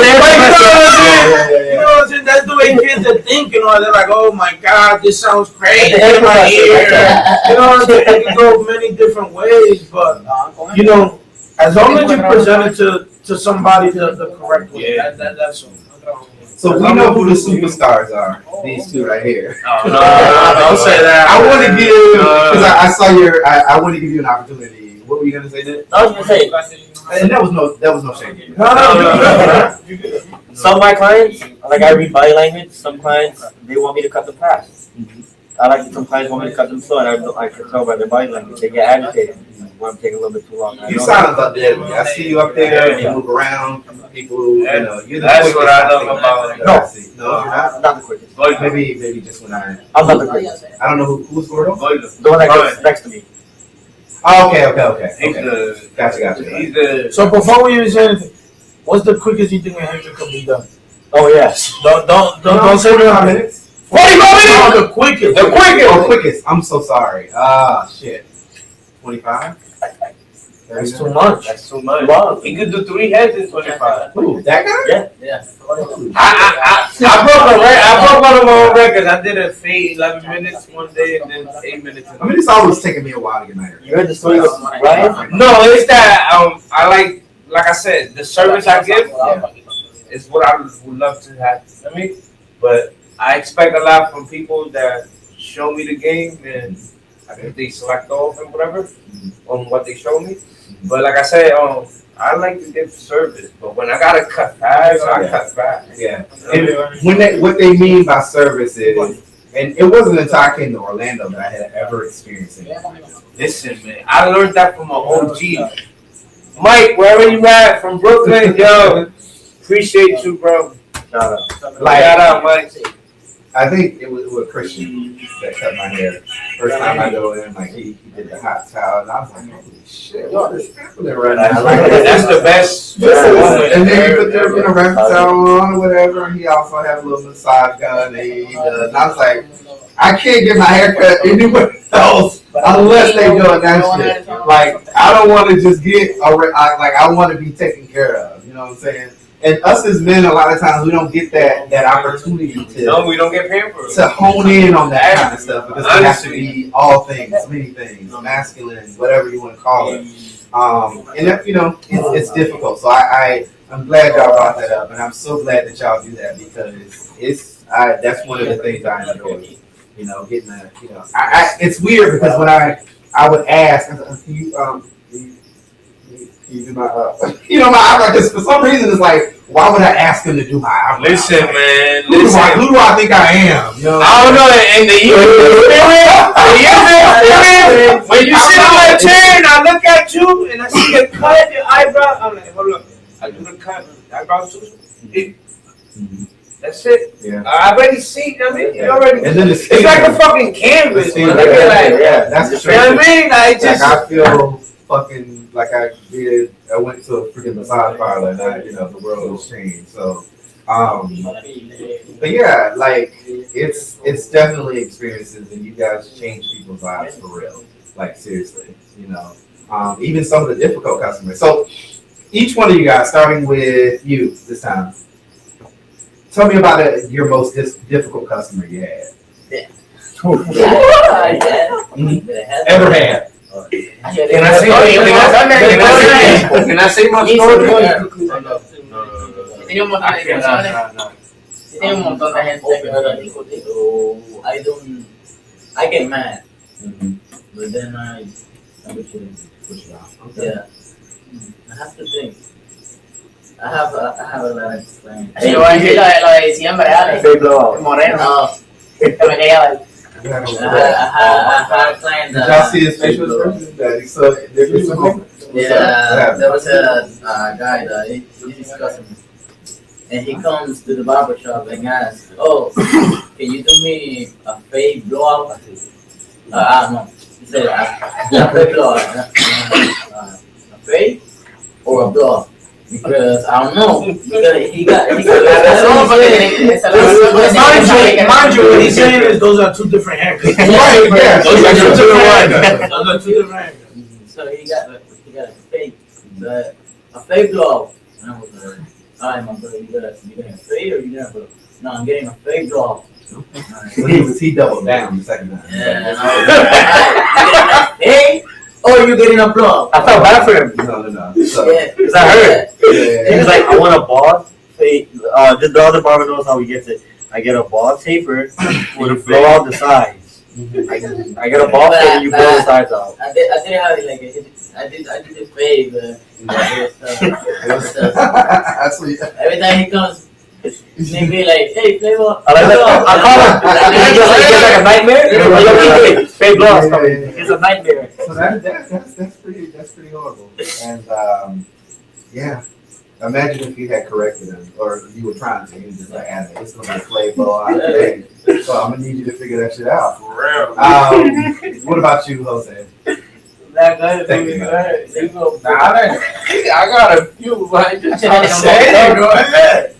know what I'm saying? That's the way kids are thinking. Or they're like, oh my God, this sounds crazy in my ear. You know what I'm saying? It can go many different ways, but you know, as long as you present it to somebody the correct way, that's all. So we know who the superstars are. These two right here. No, don't say that. I want to give because I saw your. I want to give you an opportunity. What were you gonna say? Nick? I was gonna say, And that was no shame. No. Some of my clients, like I read body language. Some clients, they want me to cut them fast. I like some clients want me to cut them slow, and I can tell by their body language. They get agitated when I'm taking a little bit too long. You sound up there. I see you up there. You move around. People, you're the That's quickest, what I love think, about that I see. No, you're not. Not the quickest. Maybe just when I'm not the quickest. I don't know who's Gordo. The one that goes next to me. Oh, okay. He's the. Gotcha. He's the. So before we even say anything, what's the quickest you think a haircut could be done? Oh yes. Don't say 45 minutes. 45 minutes. No, the quickest. Quickest. I'm so sorry. Shit. 25. That's too much. That's too much. Wow. He could do 3 heads in 25. Who? That guy? Yeah. I broke one of my own records. I did a fade 11 minutes one day and then 8 minutes. I mean, it's always taking me a while to get my hair. You heard the story of Ryan? No, it's that I like I said, the service I give is what I would love to have. I mean, but I expect a lot from people that show me the game and I think they select off and whatever on what they show me. But like I said, I like to give service, but when I gotta cut fast, I cut fast. Yeah. And what they mean by service is, and it wasn't until I came to Orlando that I had ever experienced it. Listen, man, I learned that from my OG. Mike, wherever you at, from Brooklyn, yo, appreciate you, bro. Shout out. Shout out, Mike. I think it was Christian that cut my hair. First time I go in, like he did the hot towel, and I was like, holy shit, what is happening right now? That's the best. And then you put the rabbit towel on or whatever, and he also had a little massage gun that he does. And I was like, I can't get my hair cut anywhere else unless they doing that shit. Like, I don't want to just get, I want to be taken care of, you know what I'm saying? And us as men, a lot of times we don't get that opportunity No, we don't get pampered. to hone in on that kind of stuff because it has to be all things, many things, masculine, whatever you want to call it. And that, it's difficult. So I'm glad y'all brought that up, and I'm so glad that y'all do that because that's one of the things I enjoy. Getting that. It's weird because when I would ask, you do my my eyebrow. Because for some reason it's like, why would I ask him to do my eyebrow? Listen, man. Who do I think I am? I don't know. And the experience, when you sit on my chair and I look at you and I see you cut your eyebrow, I'm like, hold up. I do the cut eyebrow too. That's it. Yeah. I already see. I mean, you already. And then It's like a fucking canvas. Yeah, that's the You know what I mean? Like I feel fucking like I did. I went to a freaking massage parlor, and the world has changed. So, but yeah, like it's definitely experiences, and you guys change people's lives for real. Like seriously, even some of the difficult customers. So, each one of you guys, starting with you this time, tell me about your most difficult customer you had. Ever had. Can I say my story? Tenía un montón de canciones. Tenía un montón de gente que no era discutido. I get mad. But then I push it off. Okay. Yeah. I have to think. I have a lot of friends. Yo voy a decir lo de diciembre, Ale. Moreno. No. Que me caía la... I had a client Did y'all see his facial expression? That he saw different moments. Yeah, there was a guy that he's a customer. And he comes to the barbershop and asks, oh, can you do me a fade blowout? No. He said, a fade blowout. A fade or a blowout? Because I don't know. Because he got mind you, what he's saying is those are two different haircuts. Right, yeah. Those are two different haircuts. So he got a fade, but a fade blowout. And I was like, all right, my brother, you getting a fade or you getting a blowout? No, I'm getting a fade blowout. So he doubled down the second time. Yeah, and I was like, all right, you getting a fade or you getting a blowout? I felt bad for him. No. So, Yeah, because I heard. yeah. He was like, I want a bald fade. The other barber knows how he gets it. I get a bald taper with a blow out the sides. I get a bald fade and you blow the sides out. I didn't have it like I did the fade, but every time he comes, they be like, hey, Flavor. I call him. He gets like a nightmare. Fade blow out. It's a nightmare. So that's pretty horrible. And yeah, imagine if you had corrected him, or you were trying to. You just like, it's gonna be a play ball out today. So I'm gonna need you to figure that shit out. For real. What about you, Jose? That good. I got a few, but I just trying to say it. Go ahead.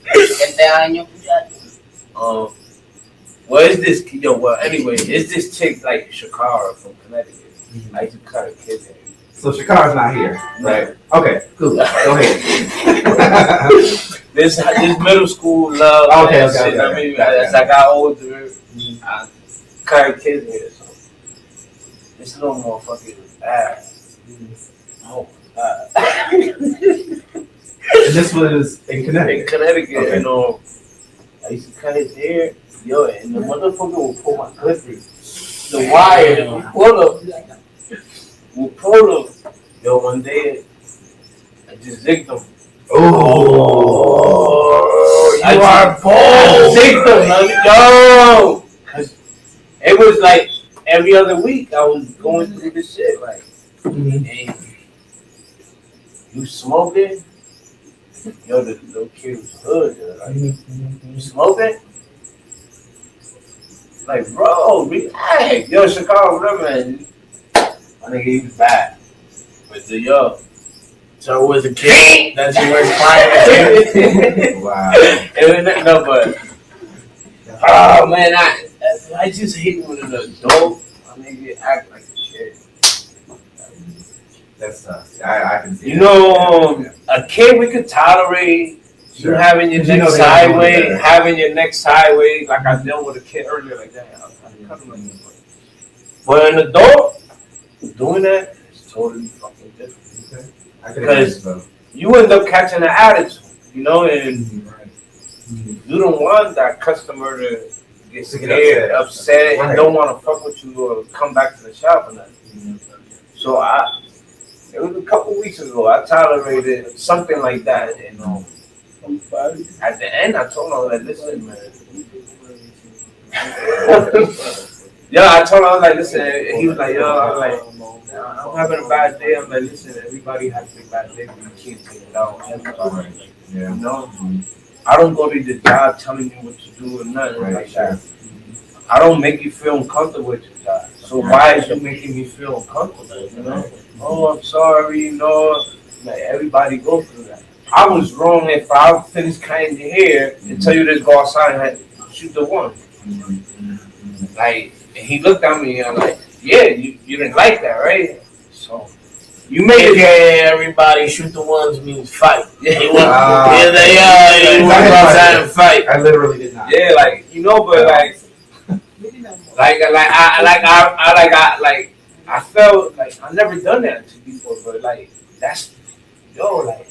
Well, it's this, anyway, it's this chick like Shakara from Connecticut. I used to cut a kid's hair. So Shakar's not here, right? Okay, cool. Go ahead. This middle school love. Okay, and okay, shit, okay, I mean, okay. as I got older, I carried kids here. So this little motherfucker was bad. Oh, And this was in in Connecticut. Connecticut, Okay. you know, I used to cut his hair, yo, and the motherfucker would pull my clippers, the wire, would pull them. Yo, one day, I just zigged them. Oh, I zigged them, man. Yo! Cause it was like every other week I was going through this shit, like, hey, you smoking? Yo, the little kid was hood. Like, you smoking? Like, bro, relax. Yo, Chicago, whatever, man. My nigga, he was bad. But the yo. So it was a kid that you were crying at. wow. No, but. Oh, man, I just hate when an adult, my nigga, act like a kid. That's tough. I can see You that. know, a kid we could tolerate. Sure. You having your But you know neck they don't know sideways, better. having your neck sideways, like I dealt with a kid earlier, like that. I cut him like that. But an adult doing that is totally fucking different. Okay. I can Because- imagine so. You end up catching an attitude, you know, and you don't want that customer to get To get scared, upset, Right. and don't want to fuck with you or come back to the shop or nothing. So it was a couple weeks ago, I tolerated something like that, you know. At the end, I told him, like, listen, man. Yeah, I told him, I was like, listen, and he was like, yo, I was like, I'm having a bad day. I'm like, listen, everybody has a bad day, but you can't take it out on everybody. Yeah. You know? I don't go to the job telling you what to do or nothing like that. I don't make you feel uncomfortable with your job. So why is you making me feel uncomfortable, you know? Oh, I'm sorry, you know. Like, everybody goes through that. I was wrong if I finished cutting your hair and tell you to go outside and shoot the one. Like, and he looked at me and I'm like, yeah, you didn't like that, right? So, you made it. Yeah, everybody shoot the ones means fight. Yeah, He went, Ah. yeah, they I went outside and fight. I literally did not. yeah, like, you know, but like I felt like I've never done that to before, but like, that's, yo, like,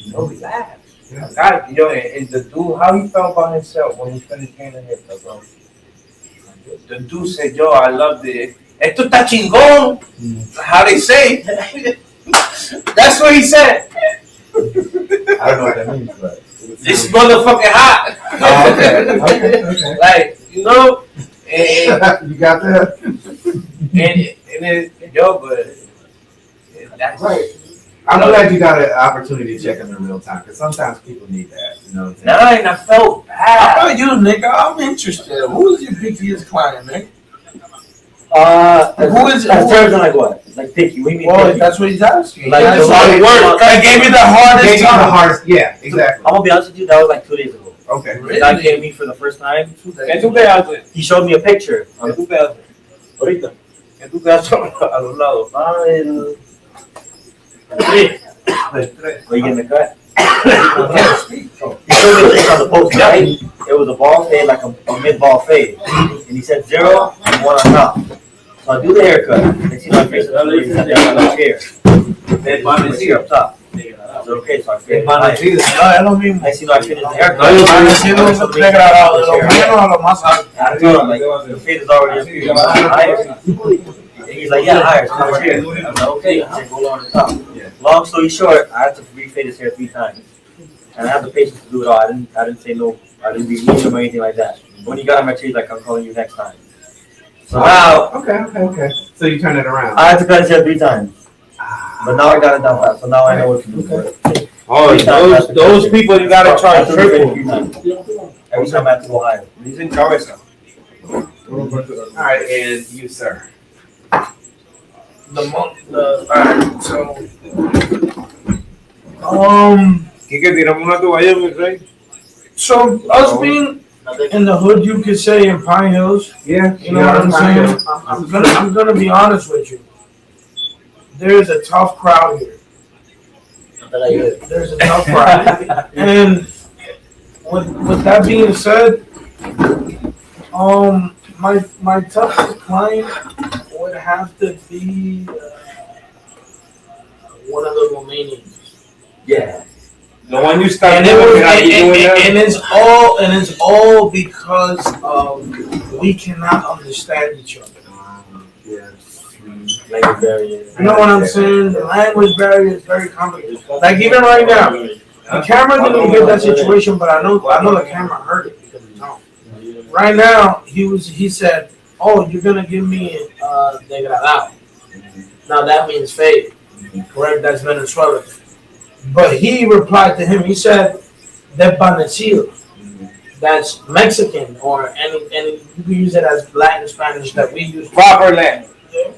yo, relax. Yeah. God, yo, and the dude, how he felt about himself when he finished getting the haircut, bro. The dude said, yo, I loved it. Esto está chingón. How they say. That's what he said. I don't know what that means, but. This motherfucking hot. Oh, okay. Like, you know, and You got that? yo, but that's Right. I'm glad you got an opportunity to check them in real time, because sometimes people need that. You know what I'm saying? Nah, and I felt How bad. about you, nigga? I'm interested. Who is your pickiest client, nigga? Who is in terms of like what? Like picky. We mean Well, picky. that's what he's asking. Like, That's the how it hardest- works. I gave you the hardest Maybe the time. hardest. Yeah, exactly. I'm gonna be honest with you. That was like 2 days ago. Okay. The guy came to me for the first time. ¿Qué tú te haces? He showed me a picture. ¿Qué tú te haces? Ahorita. ¿Qué tú te haces a los lados? Where you getting the cut? He showed me the thing on the post, right? It was a ball fade, like a mid-ball fade. And he said 0 and 1 on top. So I do the haircut. Next thing I face the other, he sat down on the chair. Then my here up top. I said, okay, so I faded No, high. es lo mismo. Next thing I finished the haircut. Haciendo un degradado de lo menos a lo más alto. I told him, like, the fade is already up here. You want it higher? And he's like, yeah, higher. It's over here. I was like, okay. He said, go on the top. Long story short, I had to refade his hair 3 times. And I have the patience to do it all. I didn't say no. I didn't be mean or anything like that. When he got on my tree, he's like, I'm calling you next time. So now, Okay. So you turn it around. I had to cut his hair 3 times. But now I got it down pat, so now I know what to do. Oh, those people you gotta charge triple. Every time I have to go higher. He's in cabeza. All right, and you, sir. Alright, so. ¿Qué tiramos una toalla, mi rey? So, us being in the hood, you could say in Pine Hills, Yeah. you know what I'm saying? I'm gonna be honest with you. there's a tough crowd here. There's a tough crowd. And with that being said, my toughest client would have to be one of the Romanians. Yeah. The one you started And it was, doing and it's all because we cannot understand each other. Language barrier. You know what I'm saying? The language barrier is very complicated. Like even right now, the camera didn't get that situation, but I know the camera heard it because it's on. Right now, he said, "Oh, you're gonna give me degradado." Now that means fade, correct? That's Venezuela. But he replied to him. He said, "Desvanecido." That's Mexican, or any you can use it as Latin Spanish that we use. proper land.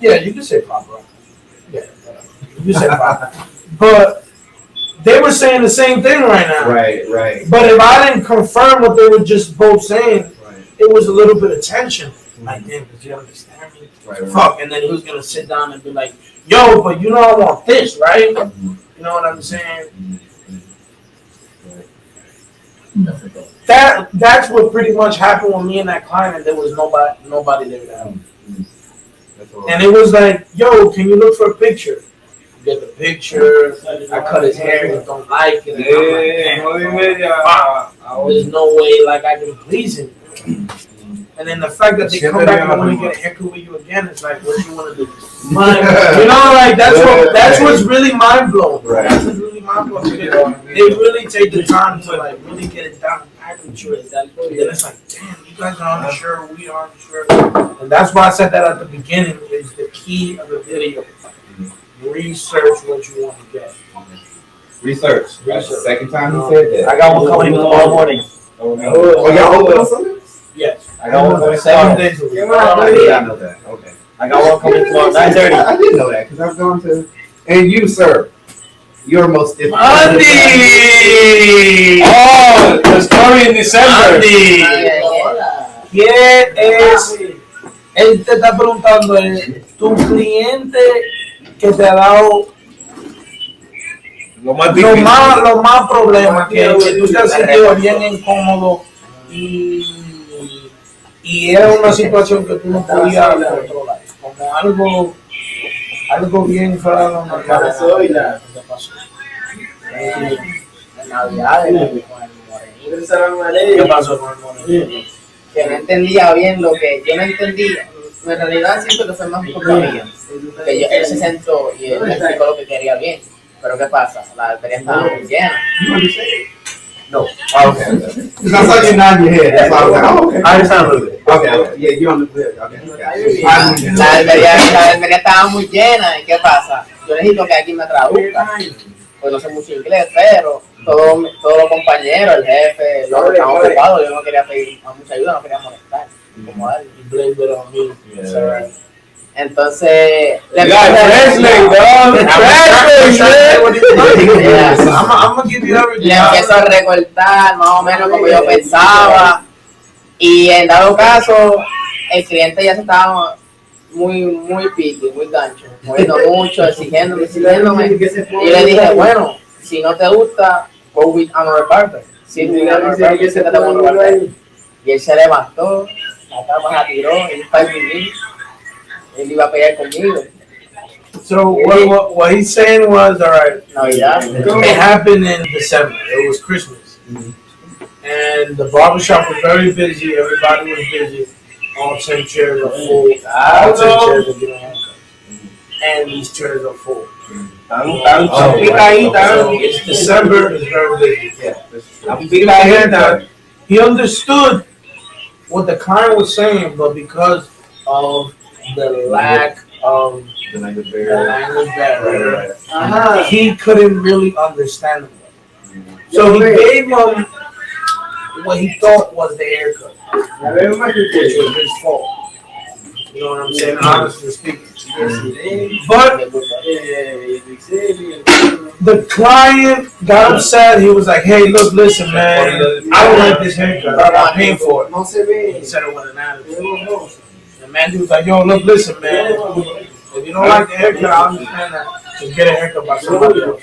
Yeah, you can say proper. Yeah, you can say proper. But they were saying the same thing right now. Right. But if I didn't confirm what they were just both saying, it was a little bit of tension. Like, damn, did you understand me? Right. Fuck. And then he was gonna sit down and be like, "Yo, but you know I want this, right?" You know what I'm saying? That's what pretty much happened with me and that client. And there was nobody there to help. And it was like, "Yo, can you look for a picture?" Get the picture. I cut his hair. He don't like it. And I'm like, "Damn, there's no way like I can please him." And then the fact that they come back and want to get a haircut with you again, it's like, what do you want to do? You know, like that's what's really mind blowing. Right. That's what's really mind blowing. They really take the time to like really get it down and pack with you. And then it's like, damn, you guys are unsure, we are unsure. And that's why I said that at the beginning is the key of the video. Research what you want to get. Research. That's the second time he said that. I got one coming tomorrow morning. Oh, y'all open on Sunday? Yes. I got one coming 7 tomorrow. days a week. I did not know that. Okay. I got one coming tomorrow, 9:30. I did know that because I've gone to. And you, sir, your most difficult. Andy! Oh, the story in December. Andy! ¿Quién es? Él te está preguntando, tu cliente que te ha dado Lo más difícil. los más problemas, que tú te has sentido bien incómodo y era una situación que tú no podías controlar, como algo bien fuera de lo normal. ¿Qué pasó? En Navidad, ¿Qué pasó con el moreno? que no entendía bien lo que yo no entendía. En realidad siento que fue más culpa mía. Que él se sentó y él me explicó lo que quería bien. Pero ¿qué pasa? La batería estaba muy llena. No. Oh, okay. Because I saw you nod your head. That's why I was like, oh, okay. I understand a little bit. Okay. Yeah, you understood. Okay. La batería estaba muy llena. ¿Y qué pasa? Yo necesito que alguien me traduzca. Pues no sé mucho inglés, pero todos los compañeros, el jefe, yo estaba ocupado. Yo no quería pedir mucha ayuda, no quería molestar. Como él. Entonces, I'm gonna give you everything. Le empiezo a recortar más o menos como yo pensaba. Y en dado caso, el cliente ya se estaba muy piqui, muy gancho, moviendo mucho, exigiéndome. Y yo le dije, bueno, si no te gusta, go with another barber. Si tú another barber, siéntate con otro barber. Y él se levantó, la cama la tiró, él está en él iba a pelear conmigo. So what he's saying was, all right, Navidad. it happened in December. It was Christmas. And the barbershop was very busy. Everybody was busy. All 10 chairs are full. All 10 chairs are getting a haircut. And these chairs are full. So it's December, it's very busy. He understood what the client was saying, but because of the lack of the language barrier, he couldn't really understand them. So he gave him what he thought was the haircut, which was his fault. You know what I'm saying? Honestly speaking. But the client got upset. He was like, "Hey, look, listen, man. I don't like this haircut. I'm paying for it." He said it with an attitude. The man was like, "Yo, look, listen, man. If you don't like the haircut, I understand that. Just get a haircut by somebody else.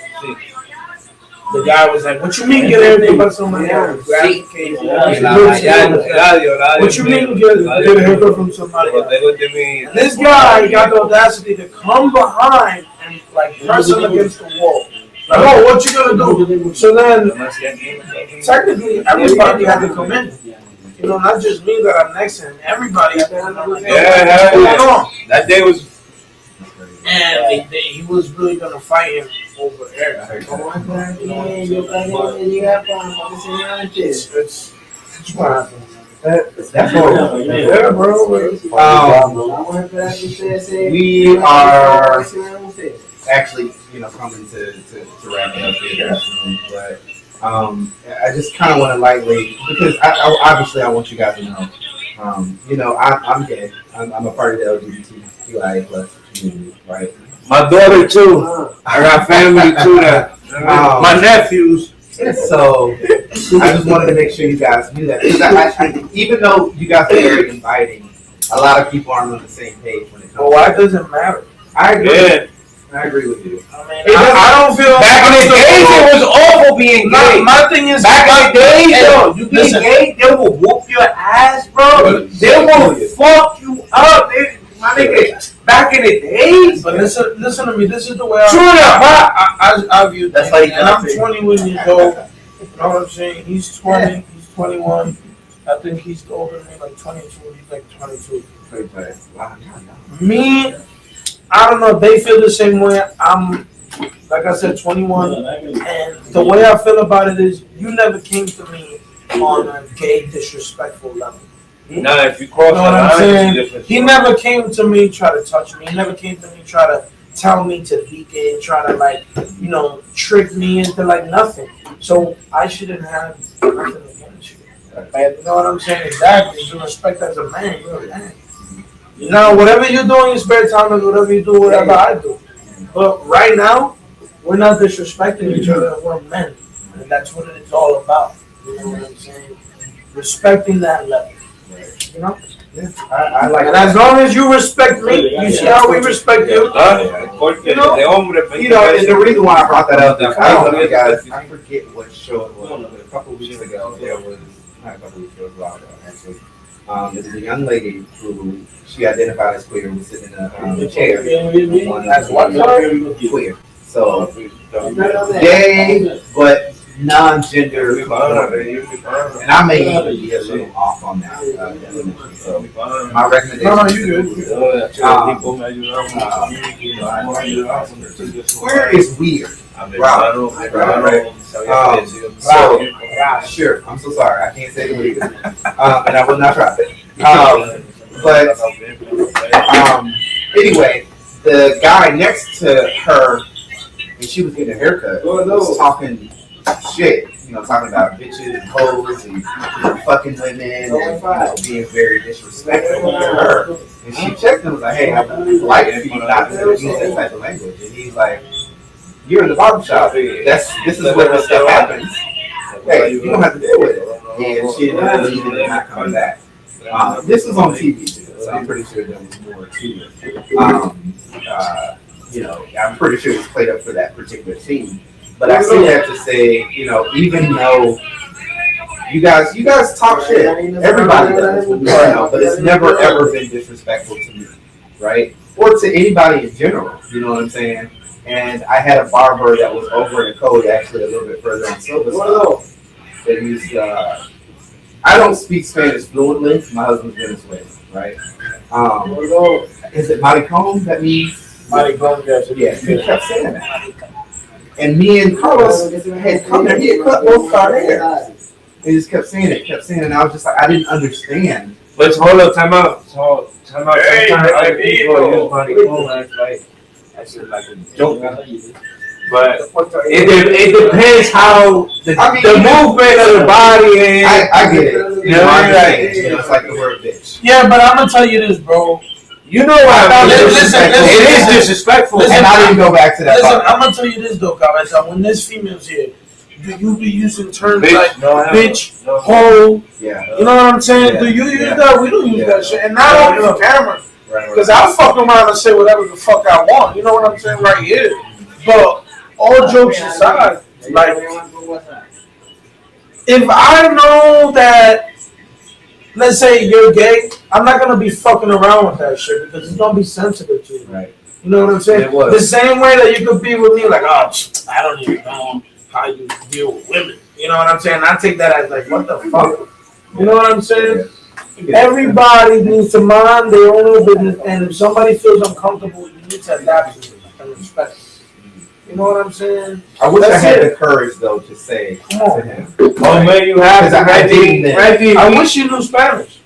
The guy was like, "What you mean get a haircut by somebody else?" What you mean get a haircut from somebody else? And this guy got the audacity to come behind and like press him against the wall. Like, oh, what you gonna do? So then, technically, everybody had to come in. You know, not just me that I'm next to him. Everybody had to come in. That day was. And he was really gonna fight him over Eric. It's what happened. That's horrible. Yeah, bro. We are actually, coming to wrap it up here, but I just kind of want to lightly, because I want you guys to know, I'm gay. I'm a part of the LGBTQIA plus community, right? My daughter too. I got family too. My nephews. So I just wanted to make sure you guys knew that. Because even though you guys are very inviting, a lot of people aren't on the same page when it comes. Well, why does it matter? I agree. Yeah. I agree with you. I mean, I don't feel back in the days it was awful being gay. My thing is, back in the days, yo, you being gay, they will whoop your ass, bro. They will fuck you up. My nigga, back in the days. But listen to me. This is the way I view That's things. how you And I'm 21 years old. You know what I'm saying? He's 20. He's 21. I think he's older than me, like 22. He's like 22. Me, I don't know. They feel the same way. I'm, like I said, 21. And the way I feel about it is, you never came to me on a gay, disrespectful level. Nah, if you cross You know what I'm saying? different. He never came to me try to touch me. He never came to me try to tell me to be gay, try to trick me into nothing. So I shouldn't have nothing against you. You know what I'm saying? Exactly. You respect as a man. You're a man. Now, whatever you do in your spare time is whatever you do, whatever I do. But right now, we're not disrespecting each other. We're men, and that's what it's all about. You know what I'm saying? Respecting that level. You know? Yeah, I like and as long as you respect me, you see how we respect you. And the reason why I brought that up, I forget what show it was. A couple of weeks ago, not a couple of weeks ago, it was a while ago, actually. There was a young lady who she identified as queer, was sitting in a chair. That's what queer. So, gay, but non-gender, and I may even be a little off on that definition. So my recommendation. Queer is weird. Right. Sure. I'm so sorry. I can't say the weird, and I will not try. Anyway, the guy next to her, when she was getting a haircut, was talking shit, talking about bitches and hoes and fucking women and being very disrespectful to her. And she checked him and was like, hey, I would like for you not to use that type of language. And he's like, you're in the barbershop. This is where this stuff happens. Hey, you don't have to deal with it. And she ended up not coming back. This was on TV too, so I'm pretty sure there was more to it. I'm pretty sure it was played up for that particular team. But I still have to say, even though you guys talk shit, everybody does, but it's never ever been disrespectful to me, right? Or to anybody in general, you know what I'm saying? And I had a barber that was over in the code, actually a little bit further on Silver. That used, I don't speak Spanish fluently. My husband's Venezuelan, right? Is it maricon that means? Maricon, yeah, he kept saying that. And me and Carlos had come there. He had cut both our hair. He just kept saying it, and I was just like, I didn't understand. Let's hold up, time out. Hey, other people use maricon as like a joke. But it depends how the movement of the body is. I get it. It's like the word bitch. Yeah, but I'm gonna tell you this, bro. You know what I mean? It is disrespectful. And I didn't go back to that. Listen, I'm gonna tell you this though, Cabeza. When this female's here, do you be using terms like bitch, hoe? Yeah. You know what I'm saying? Do you use that? We don't use that shit. And not on the camera. Because I'll fuck around and say whatever the fuck I want. You know what I'm saying? Right here. But all jokes aside, like, if I know that, let's say you're gay, I'm not gonna be fucking around with that shit because it's gonna be sensitive to you. Right. You know what I'm saying? The same way that you could be with me, like, oh, I don't even know how you deal with women. You know what I'm saying? I take that as like, what the fuck? You know what I'm saying? Everybody needs to mind their own little business, and if somebody feels uncomfortable, you need to adapt to it and respect it. You know what I'm saying? I wish I had the courage though to say to him. Oh man, you have to. I wish you knew Spanish,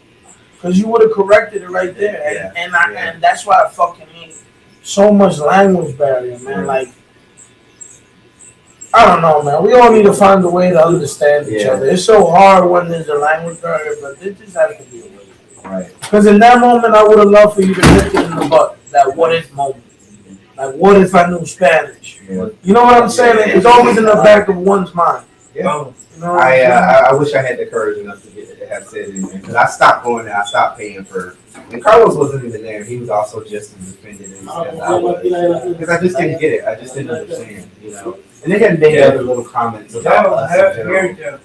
because you would have corrected it right there. And that's why I fucking hate so much language barrier, man. Like, I don't know, man. We all need to find a way to understand each other. It's so hard when there's a language barrier, but there just has to be a way. Right. Because in that moment, I would have loved for you to nip it in the butt. That what if moment. Like, what if I knew Spanish? Yeah. You know what I'm saying? It's always in the back of one's mind. Yeah. You know I wish I had the courage enough to have said it. Because I stopped going there. I stopped paying for. And Carlos wasn't even there. He was also just as offended as I was. Because I just didn't get it. I just didn't understand, you know. And they had made other little comments about us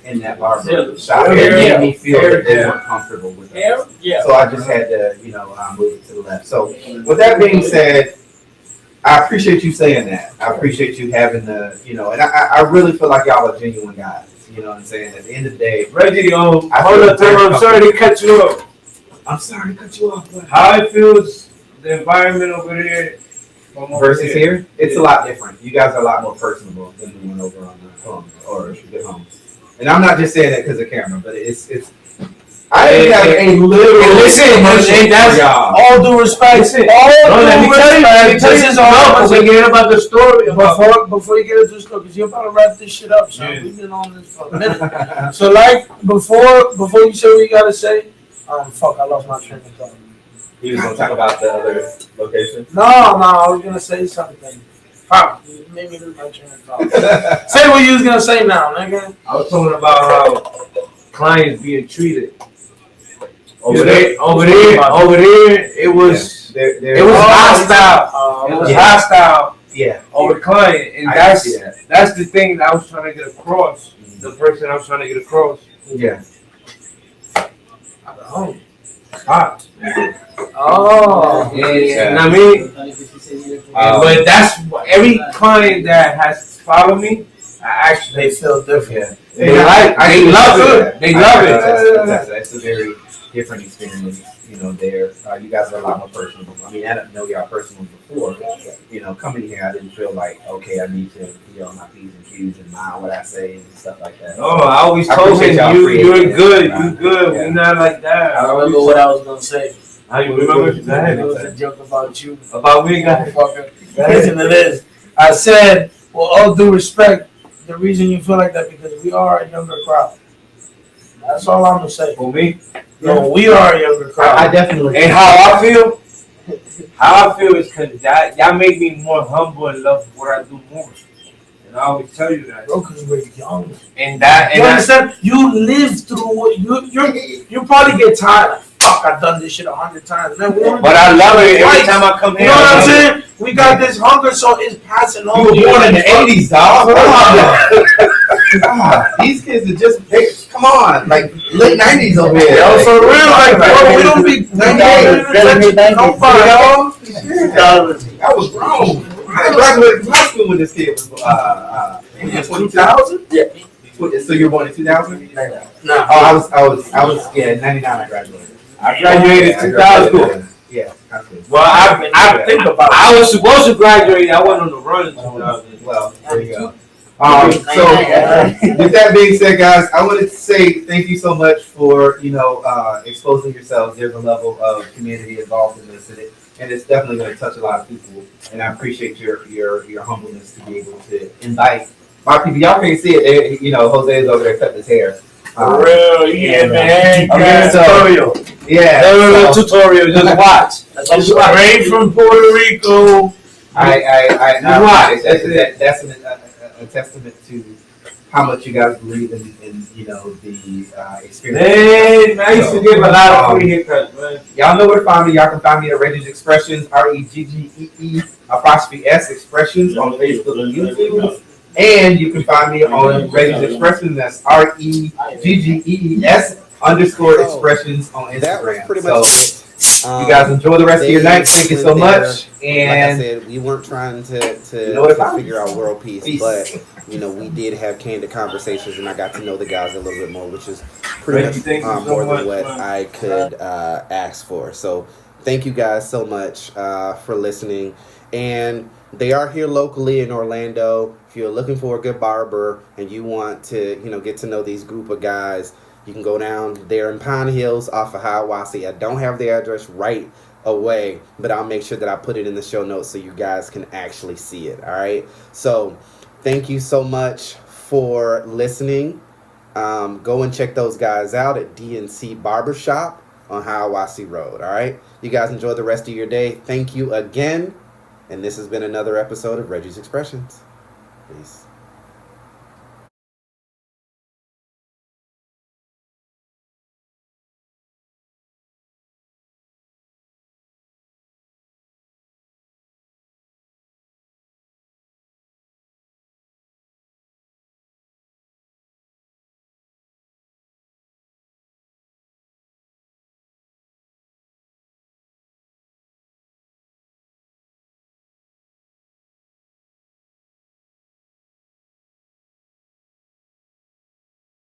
in that barber shop. It made me feel that they weren't comfortable with us. So I just had to, you know, move it to the left. So with that being said, I appreciate you saying that. I appreciate you having the, you know, and I really feel like y'all are genuine guys. You know what I'm saying? At the end of the day, Reggie, hold up, I'm sorry to cut you off. I'm sorry to cut you off. How it feels, the environment over there versus here? It's a lot different. You guys are a lot more personable than the one over on the home or the homes. And I'm not just saying that because of camera, but it's. I have a little. Listen, that's all due respect. Let me tell you, this is all. We get about the story. Before you get into the story, because you're about to wrap this shit up, son. Yeah. We've been on this for a minute. So, like, before you say what you gotta say, fuck, I lost my train of thought. You was gonna talk about the other location? No, I was gonna say something. Fuck, you made me lose my train of thought. Say what you was gonna say now, nigga. I was talking about how clients being treated. Over there, it was hostile. It was hostile. Yeah. Over the client, and that's the thing that I was trying to get across. The person I was trying to get across. Yeah. Hot. Oh. Yeah. You know what I mean? But that's every client that has followed me. I actually feel different. They love it. They love it. That's a very different experience, you know, there. You guys are a lot more personable. I mean, I didn't know y'all personal before. You know, coming here, I didn't feel like, okay, I need to be on my P's and Q's and mind what I say and stuff like that. Oh, I always told him, you're good. You're good. We're not like that. I remember what I was going to say. How you remember? It was a joke about you. About me, guys. Listen to this. I said, well, all due respect, the reason you feel like that because we are a younger crowd. That's all I'm gonna say. For me? No, we are a younger crowd. I definitely. And how I feel is because y'all make me more humble and love what I do more. And I always tell you that. Bro, because we're young. And that, you understand? You live through what you probably get tired. Like, fuck, I've done this shit 100 times. Man, but I love it every time I come here. You know what I'm saying? We got this hunger, so it's passing on. You were born in the 80s, dog. Come on. These kids are just, come on, like late 90s over here. Yo, for real, like, bro, we don't be 98. I was grown. I graduated from high school when this kid was 2000? Yeah. So you were born in 2000? No. Oh, I was 99 I graduated. I graduated in 2000. Yeah. Well, I think about it. I was supposed to graduate. I went on the run in 2000. Well, there you go. So with that being said, guys, I wanted to say thank you so much for, you know, exposing yourselves. There's a level of community involved in this, and it's definitely going to touch a lot of people. And I appreciate your humbleness to be able to invite my people. Y'all can't see it. You know, Jose is over there cutting his hair. For real, yeah, man. Tutorial. Yeah. No tutorial. Just watch. That's straight from Puerto Rico. I watch. That's a testament to how much you guys believe in you know, the experience. Hey, man, I used to give a lot of free haircuts, man. Y'all know where to find me. Y'all can find me at Reggie's Expressions, REGGEE_S Expressions on Facebook and YouTube. And you can find me on Reggie's Expressions. That's REGGEES_Expressions on Instagram. That was pretty much it. You guys enjoy the rest of your night. Thank you so much. And like I said, we weren't trying to figure out world peace, but you know, we did have candid conversations, and I got to know the guys a little bit more, which is pretty much more than what I could ask for. So thank you guys so much for listening. And they are here locally in Orlando. If you're looking for a good barber and you want to, you know, get to know these group of guys, you can go down there in Pine Hills off of Hiawassee. I don't have the address right away, but I'll make sure that I put it in the show notes so you guys can actually see it. All right. So thank you so much for listening. Go and check those guys out at D C Barbershop on Hiawassee Road. All right. You guys enjoy the rest of your day. Thank you again. And this has been another episode of Reggie's Expressions. Peace.